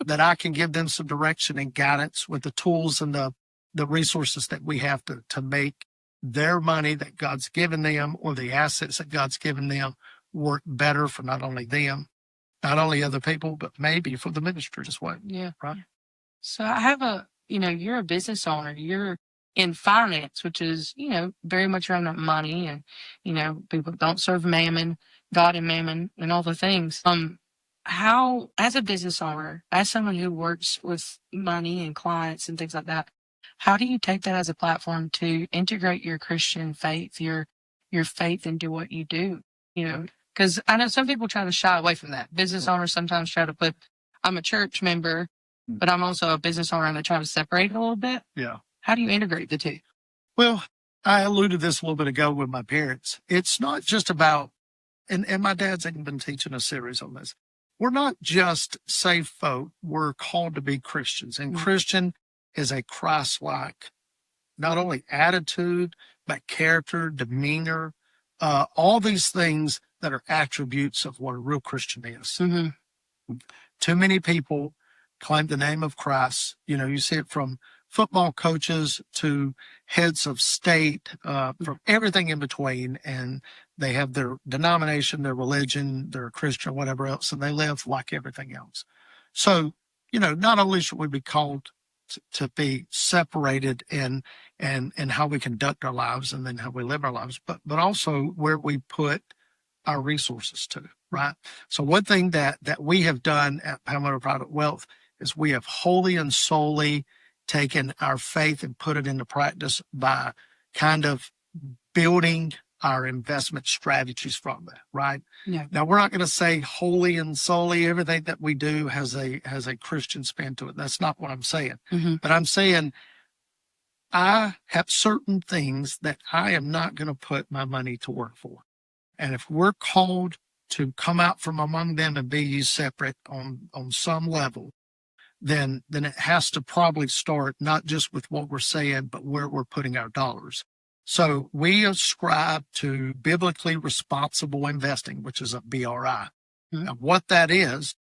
that I can give them some direction and guidance with the tools and the resources that we have to make their money that God's given them or the assets that God's given them work better for not only them, not only other people, but maybe for the ministry as well. Yeah. Right. So I have you're a business owner. You're in finance, which is, very much around that money and, people don't serve mammon, God and mammon and all the things. How, as a business owner, as someone who works with money and clients and things like that, how do you take that as a platform to integrate your Christian faith, your faith into what you do? Because I know some people try to shy away from that. Business owners sometimes try to put, I'm a church member, but I'm also a business owner, and they try to separate it a little bit. Yeah. How do you integrate the two? Well, I alluded this a little bit ago with my parents. It's not just about, and my dad's even been teaching a series on this. We're not just saved folk. We're called to be Christians. And Christian is a Christ-like, not only attitude, but character, demeanor, all these things that are attributes of what a real Christian is. Mm-hmm. Too many people claim the name of Christ. You see it from football coaches to heads of state, from everything in between. And they have their denomination, their religion, they're a Christian, whatever else, and they live like everything else. So, not only should we be called to be separated in how we conduct our lives and then how we live our lives, but also where we put our resources to, right? So one thing that we have done at Palmetto Private Wealth is we have wholly and solely taken our faith and put it into practice by kind of building our investment strategies from that, right? Yeah. Now, we're not going to say wholly and solely everything that we do has a Christian spin to it. That's not what I'm saying. Mm-hmm. But I'm saying I have certain things that I am not going to put my money to work for. And if we're called to come out from among them and be ye separate on some level, then it has to probably start not just with what we're saying, but where we're putting our dollars. So we ascribe to biblically responsible investing, which is a BRI. Mm-hmm. And what that is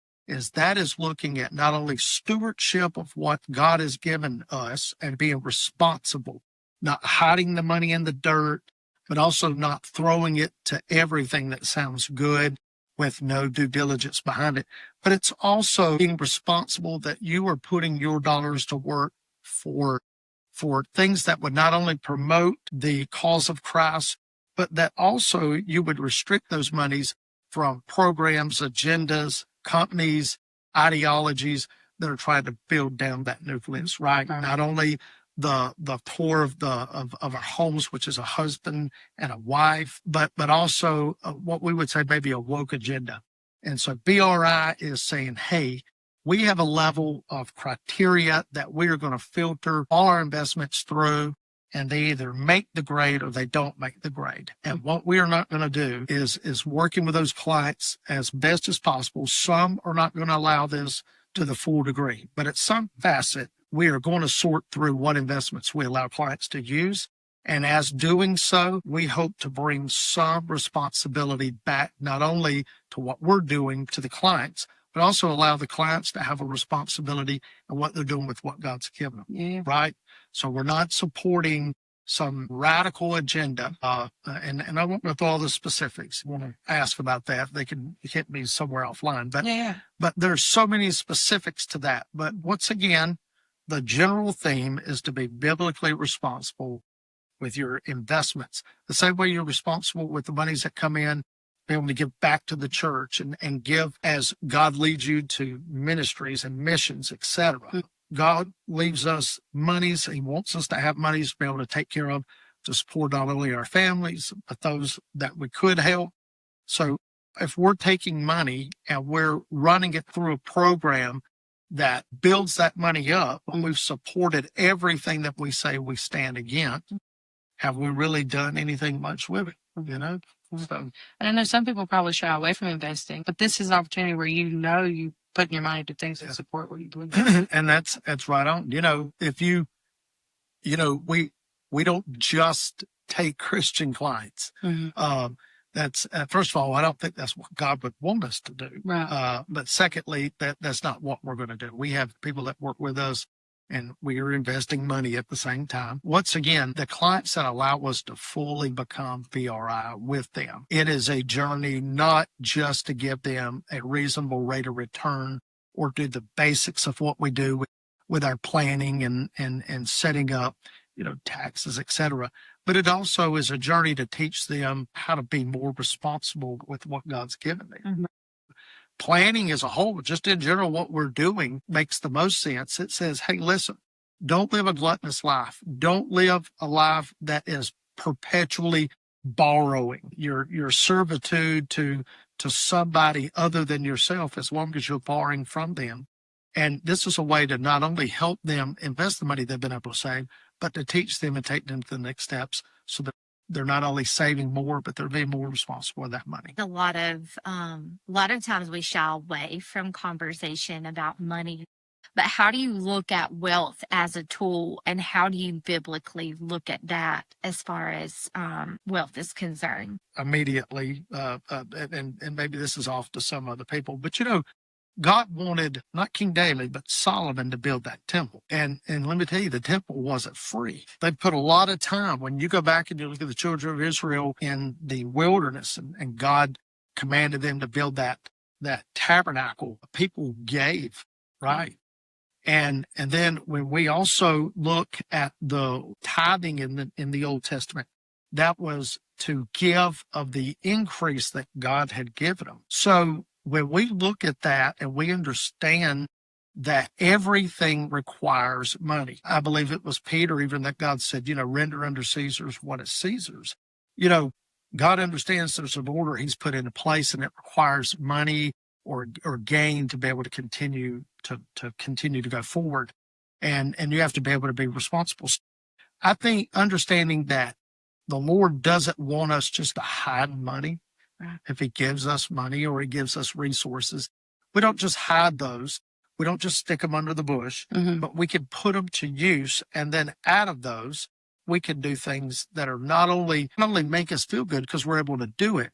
looking at not only stewardship of what God has given us and being responsible, not hiding the money in the dirt, but also not throwing it to everything that sounds good with no due diligence behind it. But it's also being responsible that you are putting your dollars to work for things that would not only promote the cause of Christ, but that also you would restrict those monies from programs, agendas, companies, ideologies that are trying to build down that nucleus, right? Not only the core of our homes, which is a husband and a wife, but also what we would say maybe a woke agenda. And so BRI is saying, hey, we have a level of criteria that we are going to filter all our investments through, and they either make the grade or they don't make the grade. And what we are not going to do is working with those clients as best as possible. Some are not going to allow this to the full degree, but at some facet, we are going to sort through what investments we allow clients to use. And as doing so, we hope to bring some responsibility back, not only to what we're doing to the clients, but also allow the clients to have a responsibility in what they're doing with what God's given them. Yeah. Right? So we're not supporting some radical agenda. And I won't go through all the specifics. You want to ask about that, they can hit me somewhere offline. But but there's so many specifics to that. But once again, the general theme is to be biblically responsible with your investments. The same way you're responsible with the monies that come in, be able to give back to the church and give as God leads you to ministries and missions, etc. God leaves us monies. He wants us to have monies to be able to take care of, to support not only our families, but those that we could help. So if we're taking money and we're running it through a program that builds that money up, and we've supported everything that we say we stand against, have we really done anything much with it? You know? So, And I know some people probably shy away from investing, but this is an opportunity where you putting your money to things that support what you're doing. and that's right on. If we don't just take Christian clients. That's first of all, I don't think that's what God would want us to do. Right. But secondly, that's not what we're going to do. We have people that work with us, and we are investing money at the same time. Once again, the clients that allow us to fully become VRI with them, it is a journey not just to give them a reasonable rate of return or do the basics of what we do with our planning and setting up, taxes, etc. But it also is a journey to teach them how to be more responsible with what God's given them. Planning as a whole, just in general, what we're doing makes the most sense. It says, hey, listen, don't live a gluttonous life. Don't live a life that is perpetually borrowing your servitude to somebody other than yourself, as long as you're borrowing from them. And this is a way to not only help them invest the money they've been able to save, but to teach them and take them to the next steps so that they're not only saving more, but they're being more responsible with that money. A lot of times we shy away from conversation about money, but how do you look at wealth as a tool, and how do you biblically look at that as far as wealth is concerned? Immediately, and maybe this is off to some other people, but God wanted not King David, but Solomon to build that temple. And let me tell you, the temple wasn't free. They put a lot of time. When you go back and you look at the children of Israel in the wilderness, and God commanded them to build that tabernacle, people gave, right? And then when we also look at the tithing in the Old Testament, that was to give of the increase that God had given them. So when we look at that and we understand that everything requires money, I believe it was Peter even that God said, render unto Caesar's what is Caesar's. God understands there's an order he's put into place, and it requires money or gain to be able to continue to go forward. And you have to be able to be responsible. I think understanding that the Lord doesn't want us just to hide money. If he gives us money or he gives us resources, we don't just hide those. We don't just stick them under the bush, but we can put them to use. And then out of those, we can do things that are not only make us feel good because we're able to do it.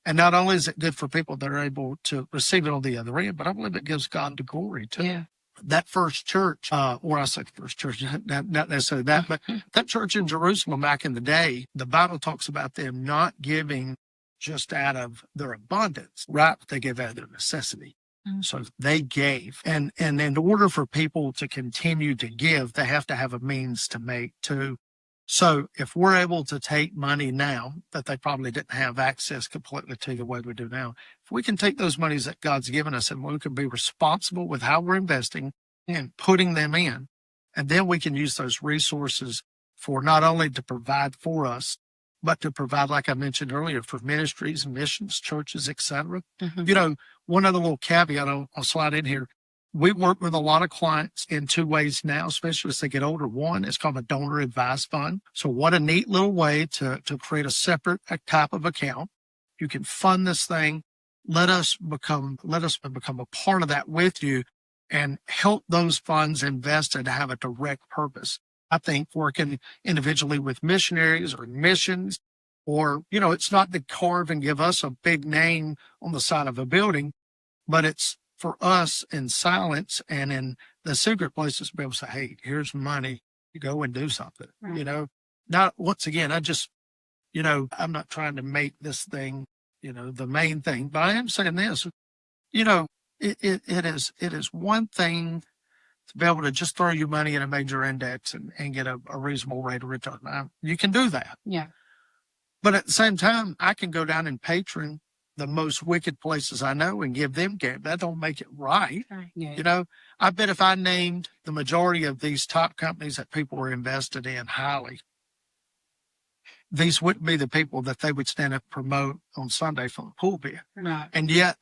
And not only is it good for people that are able to receive it on the other end, but I believe it gives God the glory too. Yeah. That first church, or I say first church, not necessarily that, but that church in Jerusalem back in the day, the Bible talks about them not giving just out of their abundance, right? But they gave out of their necessity. So they gave. And in order for people to continue to give, they have to have a means to make too. So if we're able to take money now that they probably didn't have access completely to the way we do now, if we can take those monies that God's given us and we can be responsible with how we're investing and putting them in, and then we can use those resources for not only to provide for us, but to provide, like I mentioned earlier, for ministries, missions, churches, etc. One other little caveat I'll slide in here. We work with a lot of clients in two ways now, especially as they get older. One is called a donor advised fund. So what a neat little way to create a separate type of account. You can fund this thing. Let us become a part of that with you. and help those funds invest and have a direct purpose. I think working individually with missionaries or missions, or, it's not to carve and give us a big name on the side of a building, but it's for us in silence and in the secret places to be able to say, hey, here's money, you go and do something, Right. Not once again, I'm not trying to make this thing, the main thing, but I am saying this, it is one thing to be able to just throw your money in a major index and get a reasonable rate of return. Now, you can do that. Yeah. But at the same time, I can go down and patron the most wicked places I know and give them game. That don't make it right. Yeah. I bet if I named the majority of these top companies that people were invested in highly, these wouldn't be the people that they would stand up and promote on Sunday from the pulpit. Right. And yet,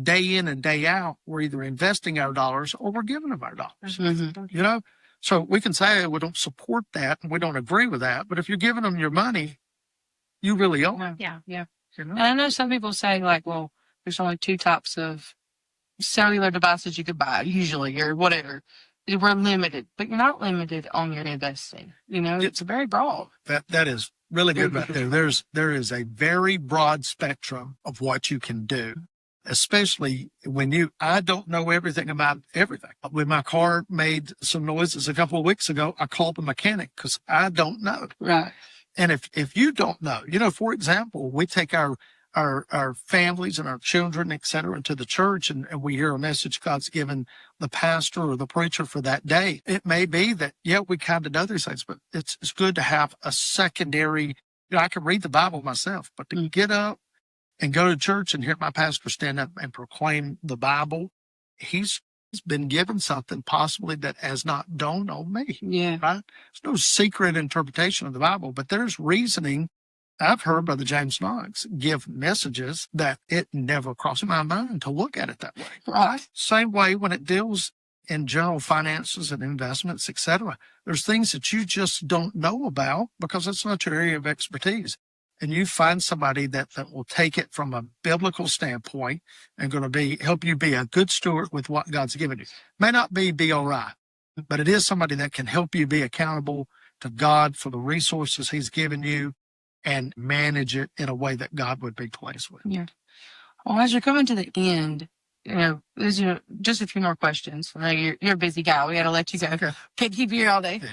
day in and day out, we're either investing our dollars or we're giving them our dollars. Mm-hmm. So we can say we don't support that and we don't agree with that. But if you're giving them your money, you really are. Yeah. Yeah. And I know some people say, like, well, there's only 2 types of cellular devices you could buy, usually, or whatever. We're limited, but you're not limited on your investing. It's very broad. That is really good right there. There is a very broad spectrum of what you can do, especially when I don't know everything about everything. When my car made some noises a couple of weeks ago, I called the mechanic because I don't know. Right. And if you don't know, for example, we take our families and our children, et cetera, to the church and we hear a message God's given the pastor or the preacher for that day. It may be that, we kind of know these things, but it's good to have a secondary, I can read the Bible myself, but to get up and go to church and hear my pastor stand up and proclaim the Bible, he's been given something possibly that has not dawned on me. Yeah. Right? There's no secret interpretation of the Bible, but there's reasoning. I've heard Brother James Knox give messages that it never crossed my mind to look at it that way. Right. Same way when it deals in general finances and investments, et cetera. There's things that you just don't know about because it's not your area of expertise. And you find somebody that will take it from a biblical standpoint and going to help you be a good steward with what God's given you. May not be all right, but it is somebody that can help you be accountable to God for the resources he's given you and manage it in a way that God would be pleased with. Yeah. Well, as you're coming to the end, there's just a few more questions. I know you're a busy guy. We got to let you go. Okay. Can't keep you here all day. Yeah.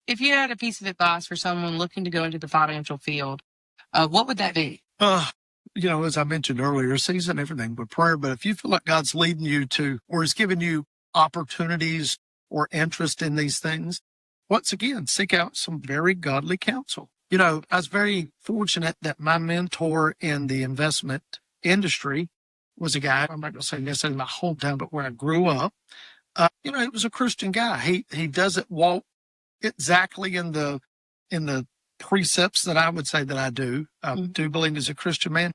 If you had a piece of advice for someone looking to go into the financial field, what would that be? As I mentioned earlier, season everything with prayer. But if you feel like God's leading you to, or is giving you opportunities or interest in these things, once again, seek out some very godly counsel. I was very fortunate that my mentor in the investment industry was a guy, I'm not going to say necessarily my hometown, but where I grew up. He was a Christian guy. He doesn't walk exactly in the precepts that I would say that I do. I do believe he's a Christian man.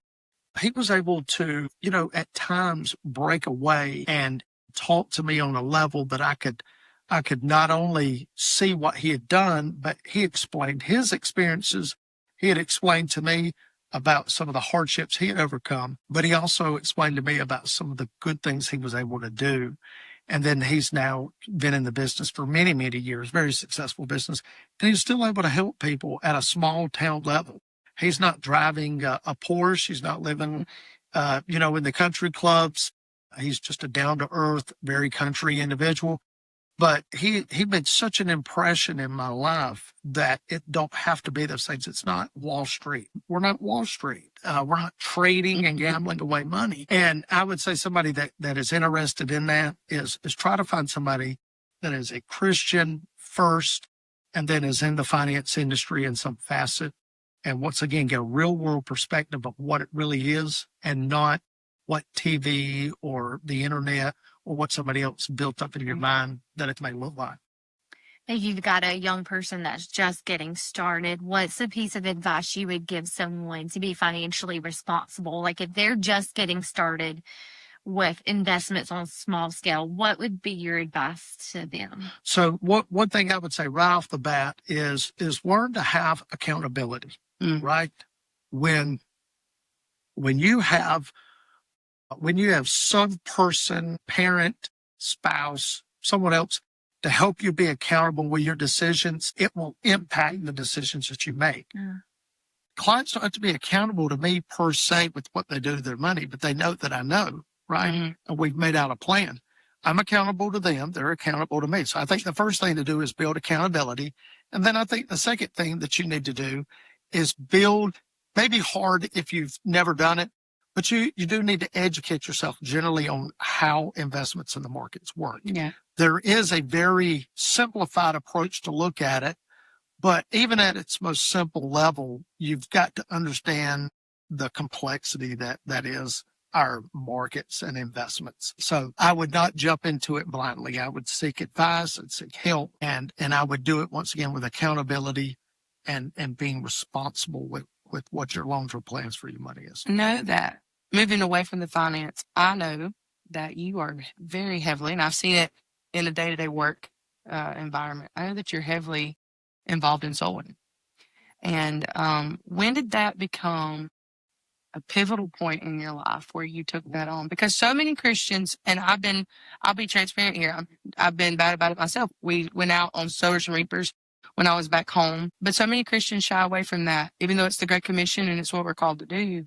He was able to, at times break away and talk to me on a level that I could not only see what he had done, but he explained his experiences. He had explained to me about some of the hardships he had overcome, but he also explained to me about some of the good things he was able to do. And then he's now been in the business for many, many years, very successful business. And he's still able to help people at a small town level. He's not driving a Porsche. He's not living, in the country clubs. He's just a down-to-earth, very country individual. But he made such an impression in my life that it don't have to be those things. It's not Wall Street. We're not Wall Street. We're not trading and gambling away money. And I would say somebody that is interested in that is try to find somebody that is a Christian first and then is in the finance industry in some facet. And once again, get a real world perspective of what it really is and not what TV or the internet or what somebody else built up in your mind that it may look like. If you've got a young person that's just getting started, what's a piece of advice you would give someone to be financially responsible? Like if they're just getting started with investments on a small scale, what would be your advice to them? So one thing I would say right off the bat is learn to have accountability, right? When you have some person, parent, spouse, someone else to help you be accountable with your decisions, it will impact the decisions that you make. Clients don't have to be accountable to me per se with what they do to their money, but they know that I know, right? Mm-hmm. And we've made out a plan. I'm accountable to them. They're accountable to me. So I think the first thing to do is build accountability. And then I think the second thing that you need to do is build, maybe hard if you've never done it, but you do need to educate yourself generally on how investments in the markets work. Yeah. There is a very simplified approach to look at it, but even at its most simple level, you've got to understand the complexity that is our markets and investments. So I would not jump into it blindly. I would seek advice and seek help, and I would do it once again with accountability and being responsible with what your long-term plans for your money is. Know that moving away from the finance, I know that you are very heavily, and I've seen it in a day-to-day work environment. I know that you're heavily involved in soul winning. And when did that become a pivotal point in your life where you took that on? Because so many Christians, and I'll be transparent here. I've been bad about it myself. We went out on sowers and reapers when I was back home, but so many Christians shy away from that, even though it's the Great Commission and it's what we're called to do.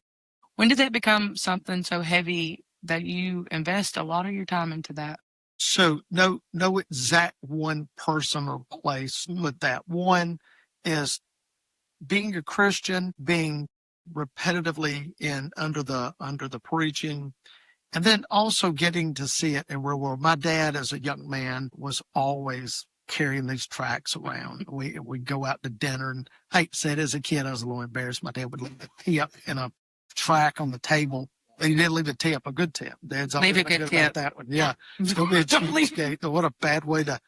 When did that become something so heavy that you invest a lot of your time into that? So no exact one person or place with that. One is being a Christian, being repetitively under the preaching, and then also getting to see it in real world. My dad, as a young man, was always carrying these tracts around. We'd go out to dinner, and I hate to say it, as a kid, I was a little embarrassed. My dad would leave a tip in a track on the table. He did leave a tip, a good tip. Dad's Leave a always been good about tip. that one. Yeah. Don't be a cheapskate. What a bad way to.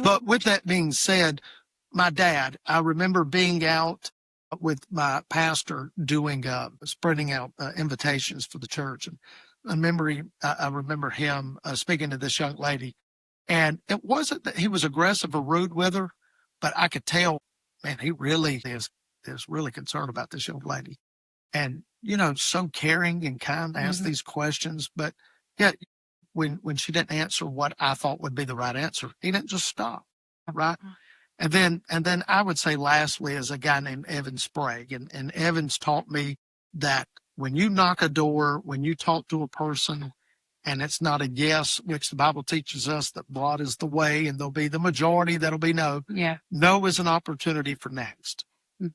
But with that being said, my dad, I remember being out with my pastor doing spreading out invitations for the church, and I remember him speaking to this young lady, and it wasn't that he was aggressive or rude with her, but I could tell, man, he really is really concerned about this young lady, and so caring and kind to ask these questions, but yeah, when she didn't answer what I thought would be the right answer, he didn't just stop, right? And then I would say lastly is a guy named Evan Sprague. And Evans taught me that when you knock a door, when you talk to a person and it's not a yes, which the Bible teaches us that broad is the way and there'll be the majority that'll be no. Yeah. No is an opportunity for next.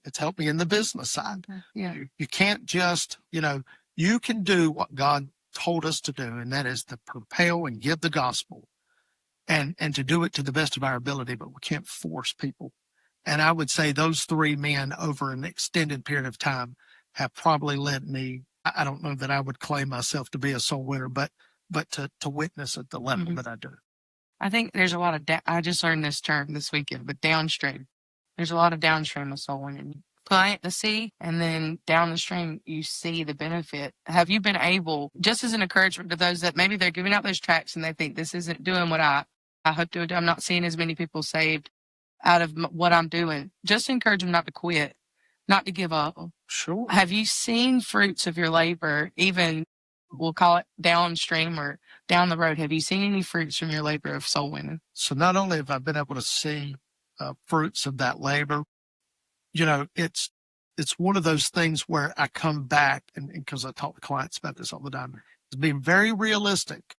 It's helped me in the business side. Yeah. You can't just, you can do what God told us to do, and that is to propel and give the gospel. And to do it to the best of our ability, but we can't force people. And I would say those three men over an extended period of time have probably led me. I don't know that I would claim myself to be a soul winner, but to witness at the level that I do. I think there's a lot of, I just learned this term this weekend, but downstream. There's a lot of downstream of soul winning. Plant the seed, and then down the stream, you see the benefit. Have you been able, just as an encouragement to those that maybe they're giving out those tracts and they think this isn't doing what I hope to do, I'm not seeing as many people saved out of what I'm doing, just encourage them not to quit, not to give up. Sure. Have you seen fruits of your labor, even we'll call it downstream or down the road? Have you seen any fruits from your labor of soul winning? So not only have I been able to see fruits of that labor, it's one of those things where I come back, and because I talk to clients about this all the time, is being very realistic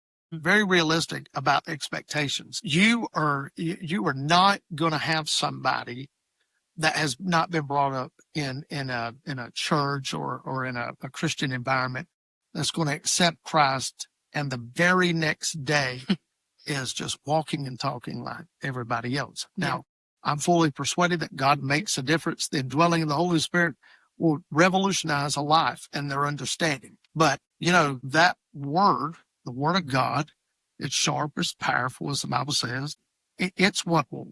about expectations. You are not going to have somebody that has not been brought up in a church or in a Christian environment that's going to accept Christ, and the very next day is just walking and talking like everybody else. Now, I'm fully persuaded that God makes a difference. The indwelling of the Holy Spirit will revolutionize a life and their understanding. But, that word, the word of God, it's sharp, it's powerful, as the Bible says. It's what will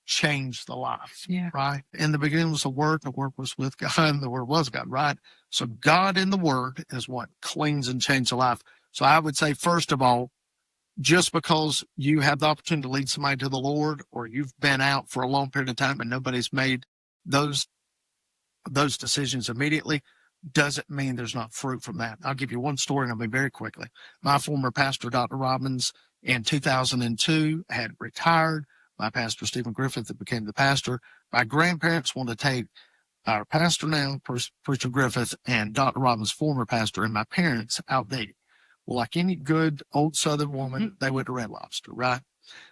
change the life, right? In the beginning was the Word was with God, and the Word was God, right? So God in the Word is what cleans and changes the life. So I would say, first of all, just because you have the opportunity to lead somebody to the Lord, or you've been out for a long period of time and nobody's made those decisions immediately, doesn't mean there's not fruit from that. I'll give you one story, and I'll be very quickly. My former pastor, Dr. Robbins, In 2002, had retired. My pastor, Stephen Griffith, that became the pastor. My grandparents wanted to take our pastor now, Preacher Griffith, and Dr. Robbins' former pastor, and my parents out dating. Well, like any good old Southern woman, they went to Red Lobster, right?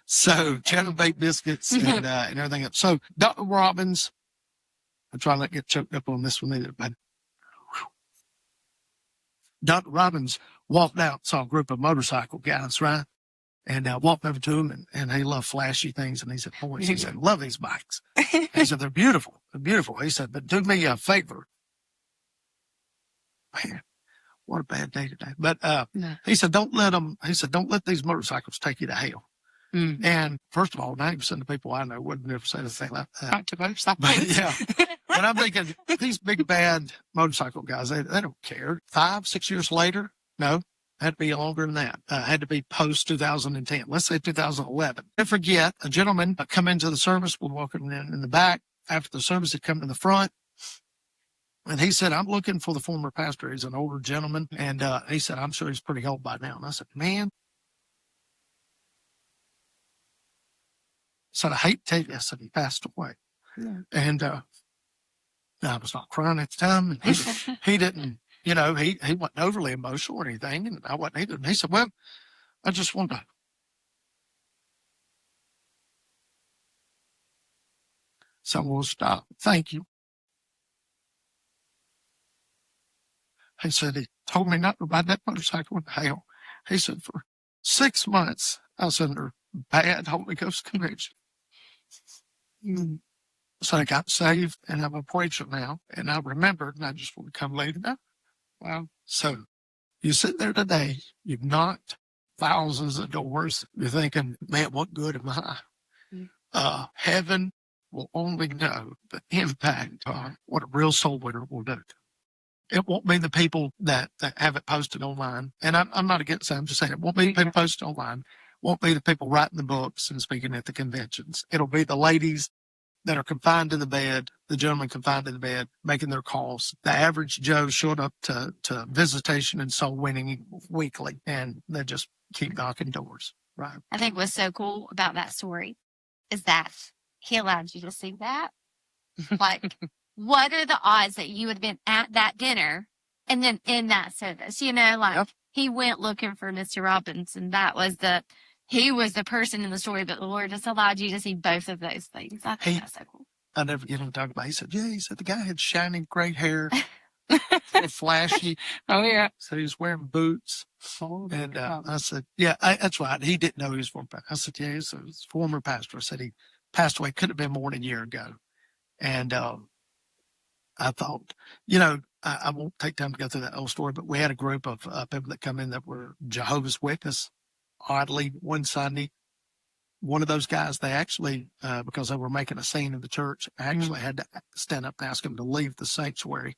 So cheddar baked biscuits and everything else. So Dr. Robbins, I'm trying not to get choked up on this one either, but Dr. Robbins walked out, saw a group of motorcycle guys, right? And walked over to him, and he loved flashy things. And he said, boys, he said, love these bikes. He said, they're beautiful. They're beautiful. He said, but do me a favor. Man, what a bad day today. But he said, don't let these motorcycles take you to hell. And first of all, 90% of the people I know wouldn't ever say anything like that. Not to motorcycles. But yeah. But I'm thinking, these big bad motorcycle guys, they don't care. 5, 6 years later, no. Had to be longer than that. Had to be post 2010. Let's say 2011. Never forget, a gentleman come into the service, we're walking in the back. After the service, he'd come to the front. And he said, I'm looking for the former pastor. He's an older gentleman. And he said, I'm sure he's pretty old by now. And I said, man. I said, I hate to tell you. I said, he passed away. Yeah. And I was not crying at the time. And he didn't. He wasn't overly emotional or anything, and I wasn't either. And he said, well, I just wanted to. So we'll stop. Thank you. He said, he told me not to ride that motorcycle in hell. He said, for 6 months, I was under bad Holy Ghost conviction. So I got saved, and I'm a preacher now. And I remembered, and I just want to come lay it up. Wow. So you sit there today, you've knocked thousands of doors. You're thinking, man, what good am I? Heaven will only know the impact what a real soul winner will do. It won't be the people that have it posted online. And I'm not against that. I'm just saying it won't be the people posted online. Won't be the people writing the books and speaking at the conventions. It'll be the ladies that are confined to the bed, the gentlemen confined to the bed, making their calls. The average Joe showed up to visitation and soul winning weekly, and they just keep knocking doors. Right. I think what's so cool about that story is that he allowed you to see that. Like, what are the odds that you would have been at that dinner and then in that service? Yep. He went looking for Mr. Robbins, and he was the person in the story, but the Lord just allowed you to see both of those things. I think that's so cool. I never get him to talk about it. He said the guy had shining great hair, flashy. Oh, yeah. So he was wearing boots. And I said, yeah, that's right. He didn't know he was former pastor. I said, yeah, he's a former pastor. I said he passed away. Could have been more than a year ago. And I thought, I won't take time to go through that whole story, but we had a group of people that come in that were Jehovah's Witness. Oddly, one Sunday, one of those guys, they actually, because they were making a scene in the church, actually had to stand up and ask him to leave the sanctuary.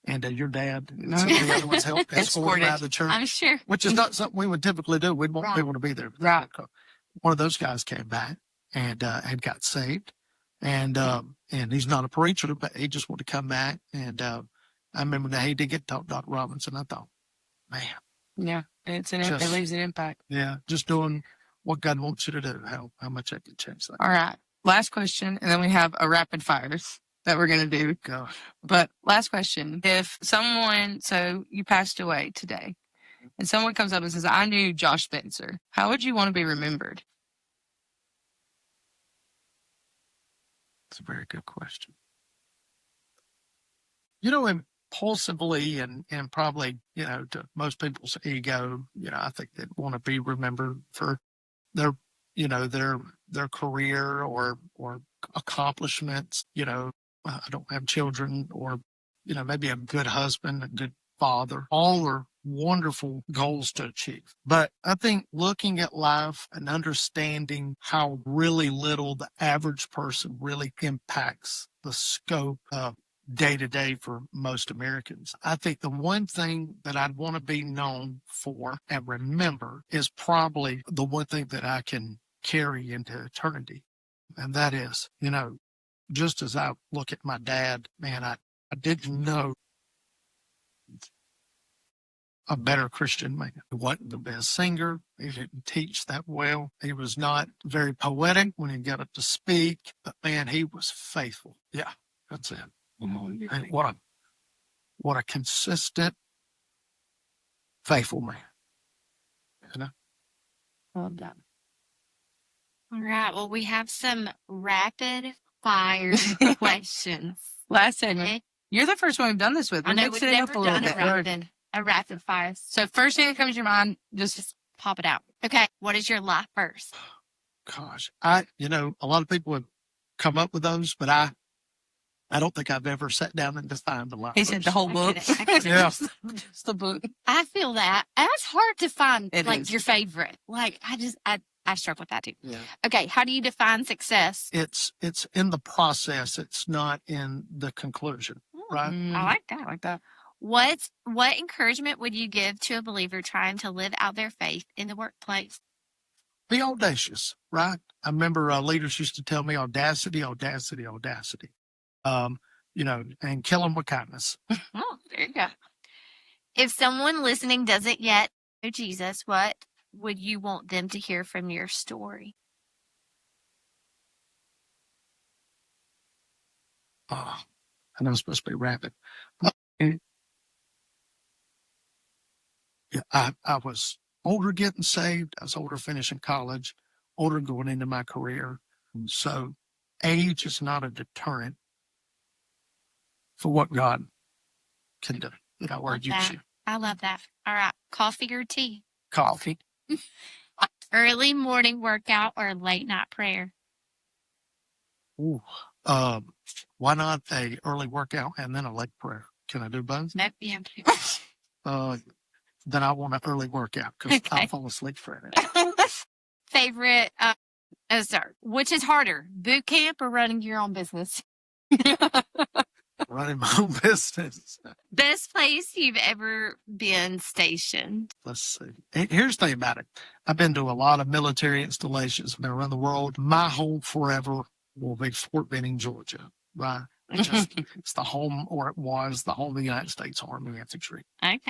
And your dad and some of the other ones helped escort out of the church. I'm sure. Which is not something we would typically do. We'd want people to be there. Right. One of those guys came back and had got saved. And he's not a preacher, but he just wanted to come back. And I remember that he did get to talk to Dr. Robinson. I thought, man. Yeah, it leaves an impact. Yeah, just doing what God wants you to do, how much that can change that. All right. Last question, and then we have a rapid fire that we're going to do. Gosh. But last question. If so you passed away today, and someone comes up and says, I knew Josh Spencer, how would you want to be remembered? That's a very good question. Impulsively and probably, to most people's ego, I think they'd want to be remembered for their career or accomplishments. I don't have children, or, maybe a good husband, a good father. All are wonderful goals to achieve. But I think looking at life and understanding how really little the average person really impacts the scope of day to day for most Americans. I think the one thing that I'd want to be known for and remember is probably the one thing that I can carry into eternity. And that is, just as I look at my dad, man, I didn't know a better Christian man. He wasn't the best singer. He didn't teach that well. He was not very poetic when he got up to speak, but man, he was faithful. Yeah, that's it. And what a consistent, faithful man. You know? Well done. All right. Well, we have some rapid fire questions. Last segment. Okay. You're the first one we've done this with. I We're know mixing we've it never up a little done bit. a rapid fire. So first thing that comes to your mind, just Pop it out. Okay. What is your life verse? Gosh, a lot of people have come up with those, but I don't think I've ever sat down and defined the life. he said the whole I book. get it. I get it. Yeah. Just the book. I feel that. That's hard to find, It like, is. your favorite. Like, I struggle with that too. Yeah. Okay. How do you define success? It's in the process. It's not in the conclusion, right? I like that. I like that. What encouragement would you give to a believer trying to live out their faith in the workplace? Be audacious, right? I remember leaders used to tell me audacity, audacity, audacity. And kill them with kindness. Oh, there you go. If someone listening doesn't yet know Jesus, what would you want them to hear from your story? I know it's supposed to be rapid. I was older getting saved. I was older finishing college, older going into my career. So age is not a deterrent for what God can do. Or Love use that. you. I love that. All right. Coffee or tea? Coffee. Early morning workout or late night prayer? Ooh. Why not a early workout and then a late prayer? Can I do both? Nope. Yeah. Then I want an early workout because Okay. I fall asleep for it. Favorite, sorry. Which is harder, boot camp or running your own business? Running my own business. Best place you've ever been stationed? Let's see. Here's the thing about it. I've been to a lot of military installations. I've been around the world. My home forever will be Fort Benning, Georgia. Right? It's the home, or it was the home of the United States Army Infantry. Okay.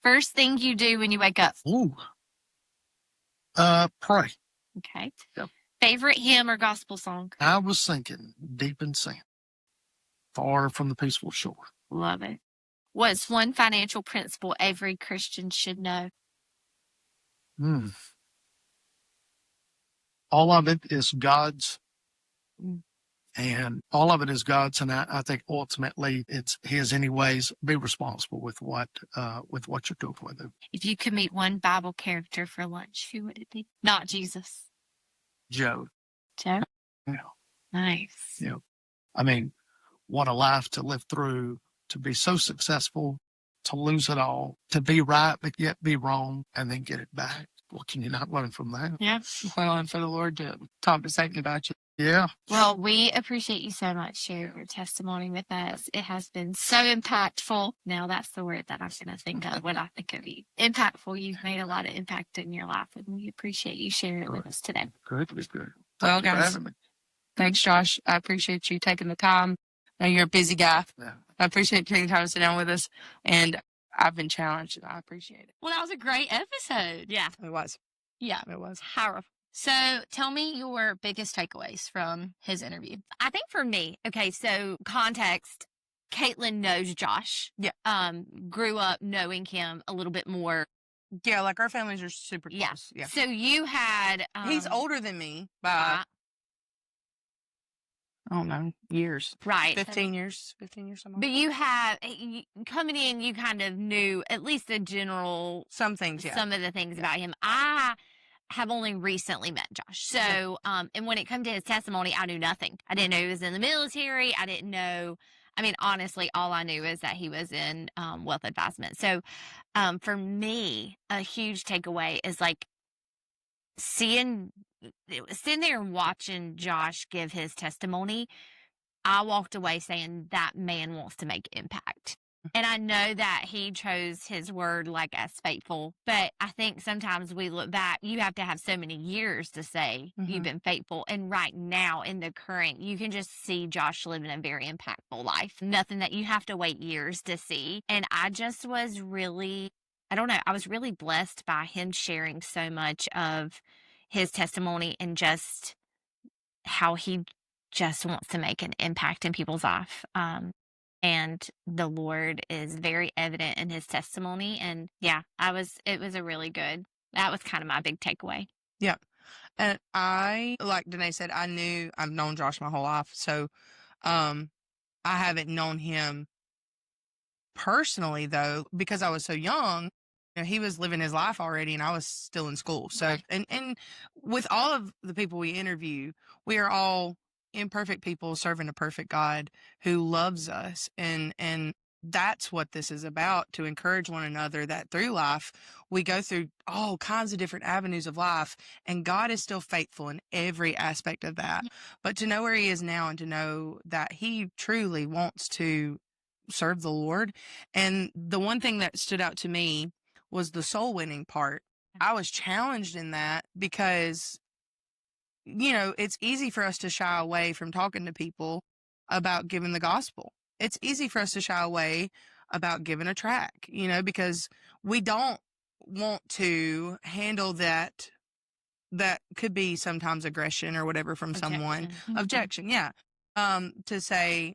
First thing you do when you wake up? Ooh. Pray. Okay. Yep. Favorite hymn or gospel song? I was sinking deep in sand, far from the peaceful shore. Love it. What's one financial principle every Christian should know? All of it is God's. Mm. And all of it is God's, and I think ultimately it's His. Anyways, be responsible with what you're doing with it. If you could meet one Bible character for lunch, who would it be? Not Jesus. Joe. Joe? Yeah. Nice. Yeah. I mean, what a life to live through, to be so successful, to lose it all, to be right but yet be wrong, and then get it back. What can you not learn from that? Yeah. Well, and for the Lord to talk to Satan about you. Yeah. Well, we appreciate you so much sharing your testimony with us. It has been so impactful. Now that's the word that I'm going to think of when I think of you. Impactful. You've made a lot of impact in your life, and we appreciate you sharing it with us today. Good. Good. Well, Thank you for guys, having me. thanks, Josh. I appreciate you taking the time. I know you're a busy guy. Yeah. I appreciate you taking the time to sit down with us. And I've been challenged, and I appreciate it. Well, that was a great episode. Yeah. It was. Yeah. It was. Powerful. So tell me your biggest takeaways from his interview. I think for me, okay, so context, Katelyn knows Josh. Yeah. Grew up knowing him a little bit more. Yeah, like our families are super Yeah. close. Yeah. So you had He's older than me by right, I don't know, years. right. 15 years. 15 years something. But you have coming in, you kind of knew at least the general Some things, yeah. some of the things about him. I have only recently met Josh. So, and when it come to his testimony, I knew nothing. I didn't know he was in the military. I didn't know. I mean, honestly, all I knew is that he was in wealth advisement. So, for me, a huge takeaway is like sitting there and watching Josh give his testimony. I walked away saying that man wants to make impact. And I know that he chose his word like as faithful, but I think sometimes we look back, you have to have so many years to say you've been faithful. And right now in the current, you can just see Josh living a very impactful life. Nothing that you have to wait years to see. And I just was really I don't know, I was really blessed by him sharing so much of his testimony and just how he just wants to make an impact in people's life. And the Lord is very evident in his testimony. And yeah, it was a really good, that was kind of my big takeaway. Yeah. And like Danae said, I've known Josh my whole life. So, I haven't known him personally though, because I was so young. He was living his life already and I was still in school. So, Right. and with all of the people we interview, we are all imperfect people serving a perfect God who loves us. And that's what this is about, to encourage one another that through life, we go through all kinds of different avenues of life, and God is still faithful in every aspect of that. But to know where he is now and to know that he truly wants to serve the Lord. And the one thing that stood out to me was the soul winning part. I was challenged in that because, it's easy for us to shy away from talking to people about giving the gospel. It's easy for us to shy away about giving a track, because we don't want to handle that could be sometimes aggression or whatever from someone. Objection, yeah. To say,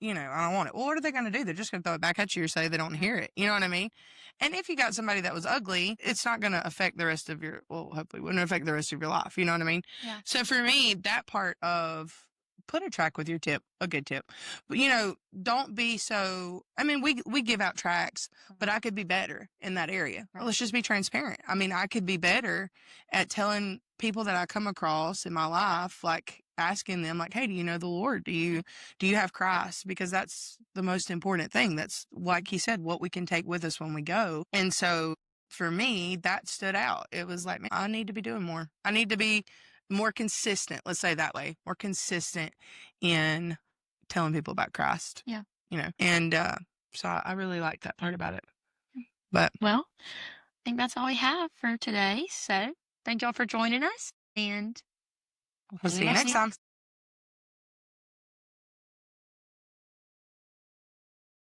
I don't want it. Well, what are they going to do? They're just going to throw it back at you or say they don't hear it. You know what I mean? And if you got somebody that was ugly, it's not going to affect the rest of hopefully wouldn't affect the rest of your life. You know what I mean? Yeah. So for me, that part of put a track with your tip, a good tip, but don't be so, we give out tracks, but I could be better in that area. Right. Let's just be transparent. I could be better at telling people that I come across in my life, like asking them like, hey, do you know the Lord? Do you have Christ? Because that's the most important thing. That's, like he said, what we can take with us when we go. And so for me, that stood out. It was like, man, I need to be doing more. I need to be more consistent. Let's say that way, more consistent in telling people about Christ. Yeah. And so I really like that part about it. But Well, I think that's all we have for today. So thank y'all for joining us, and we'll see you next time.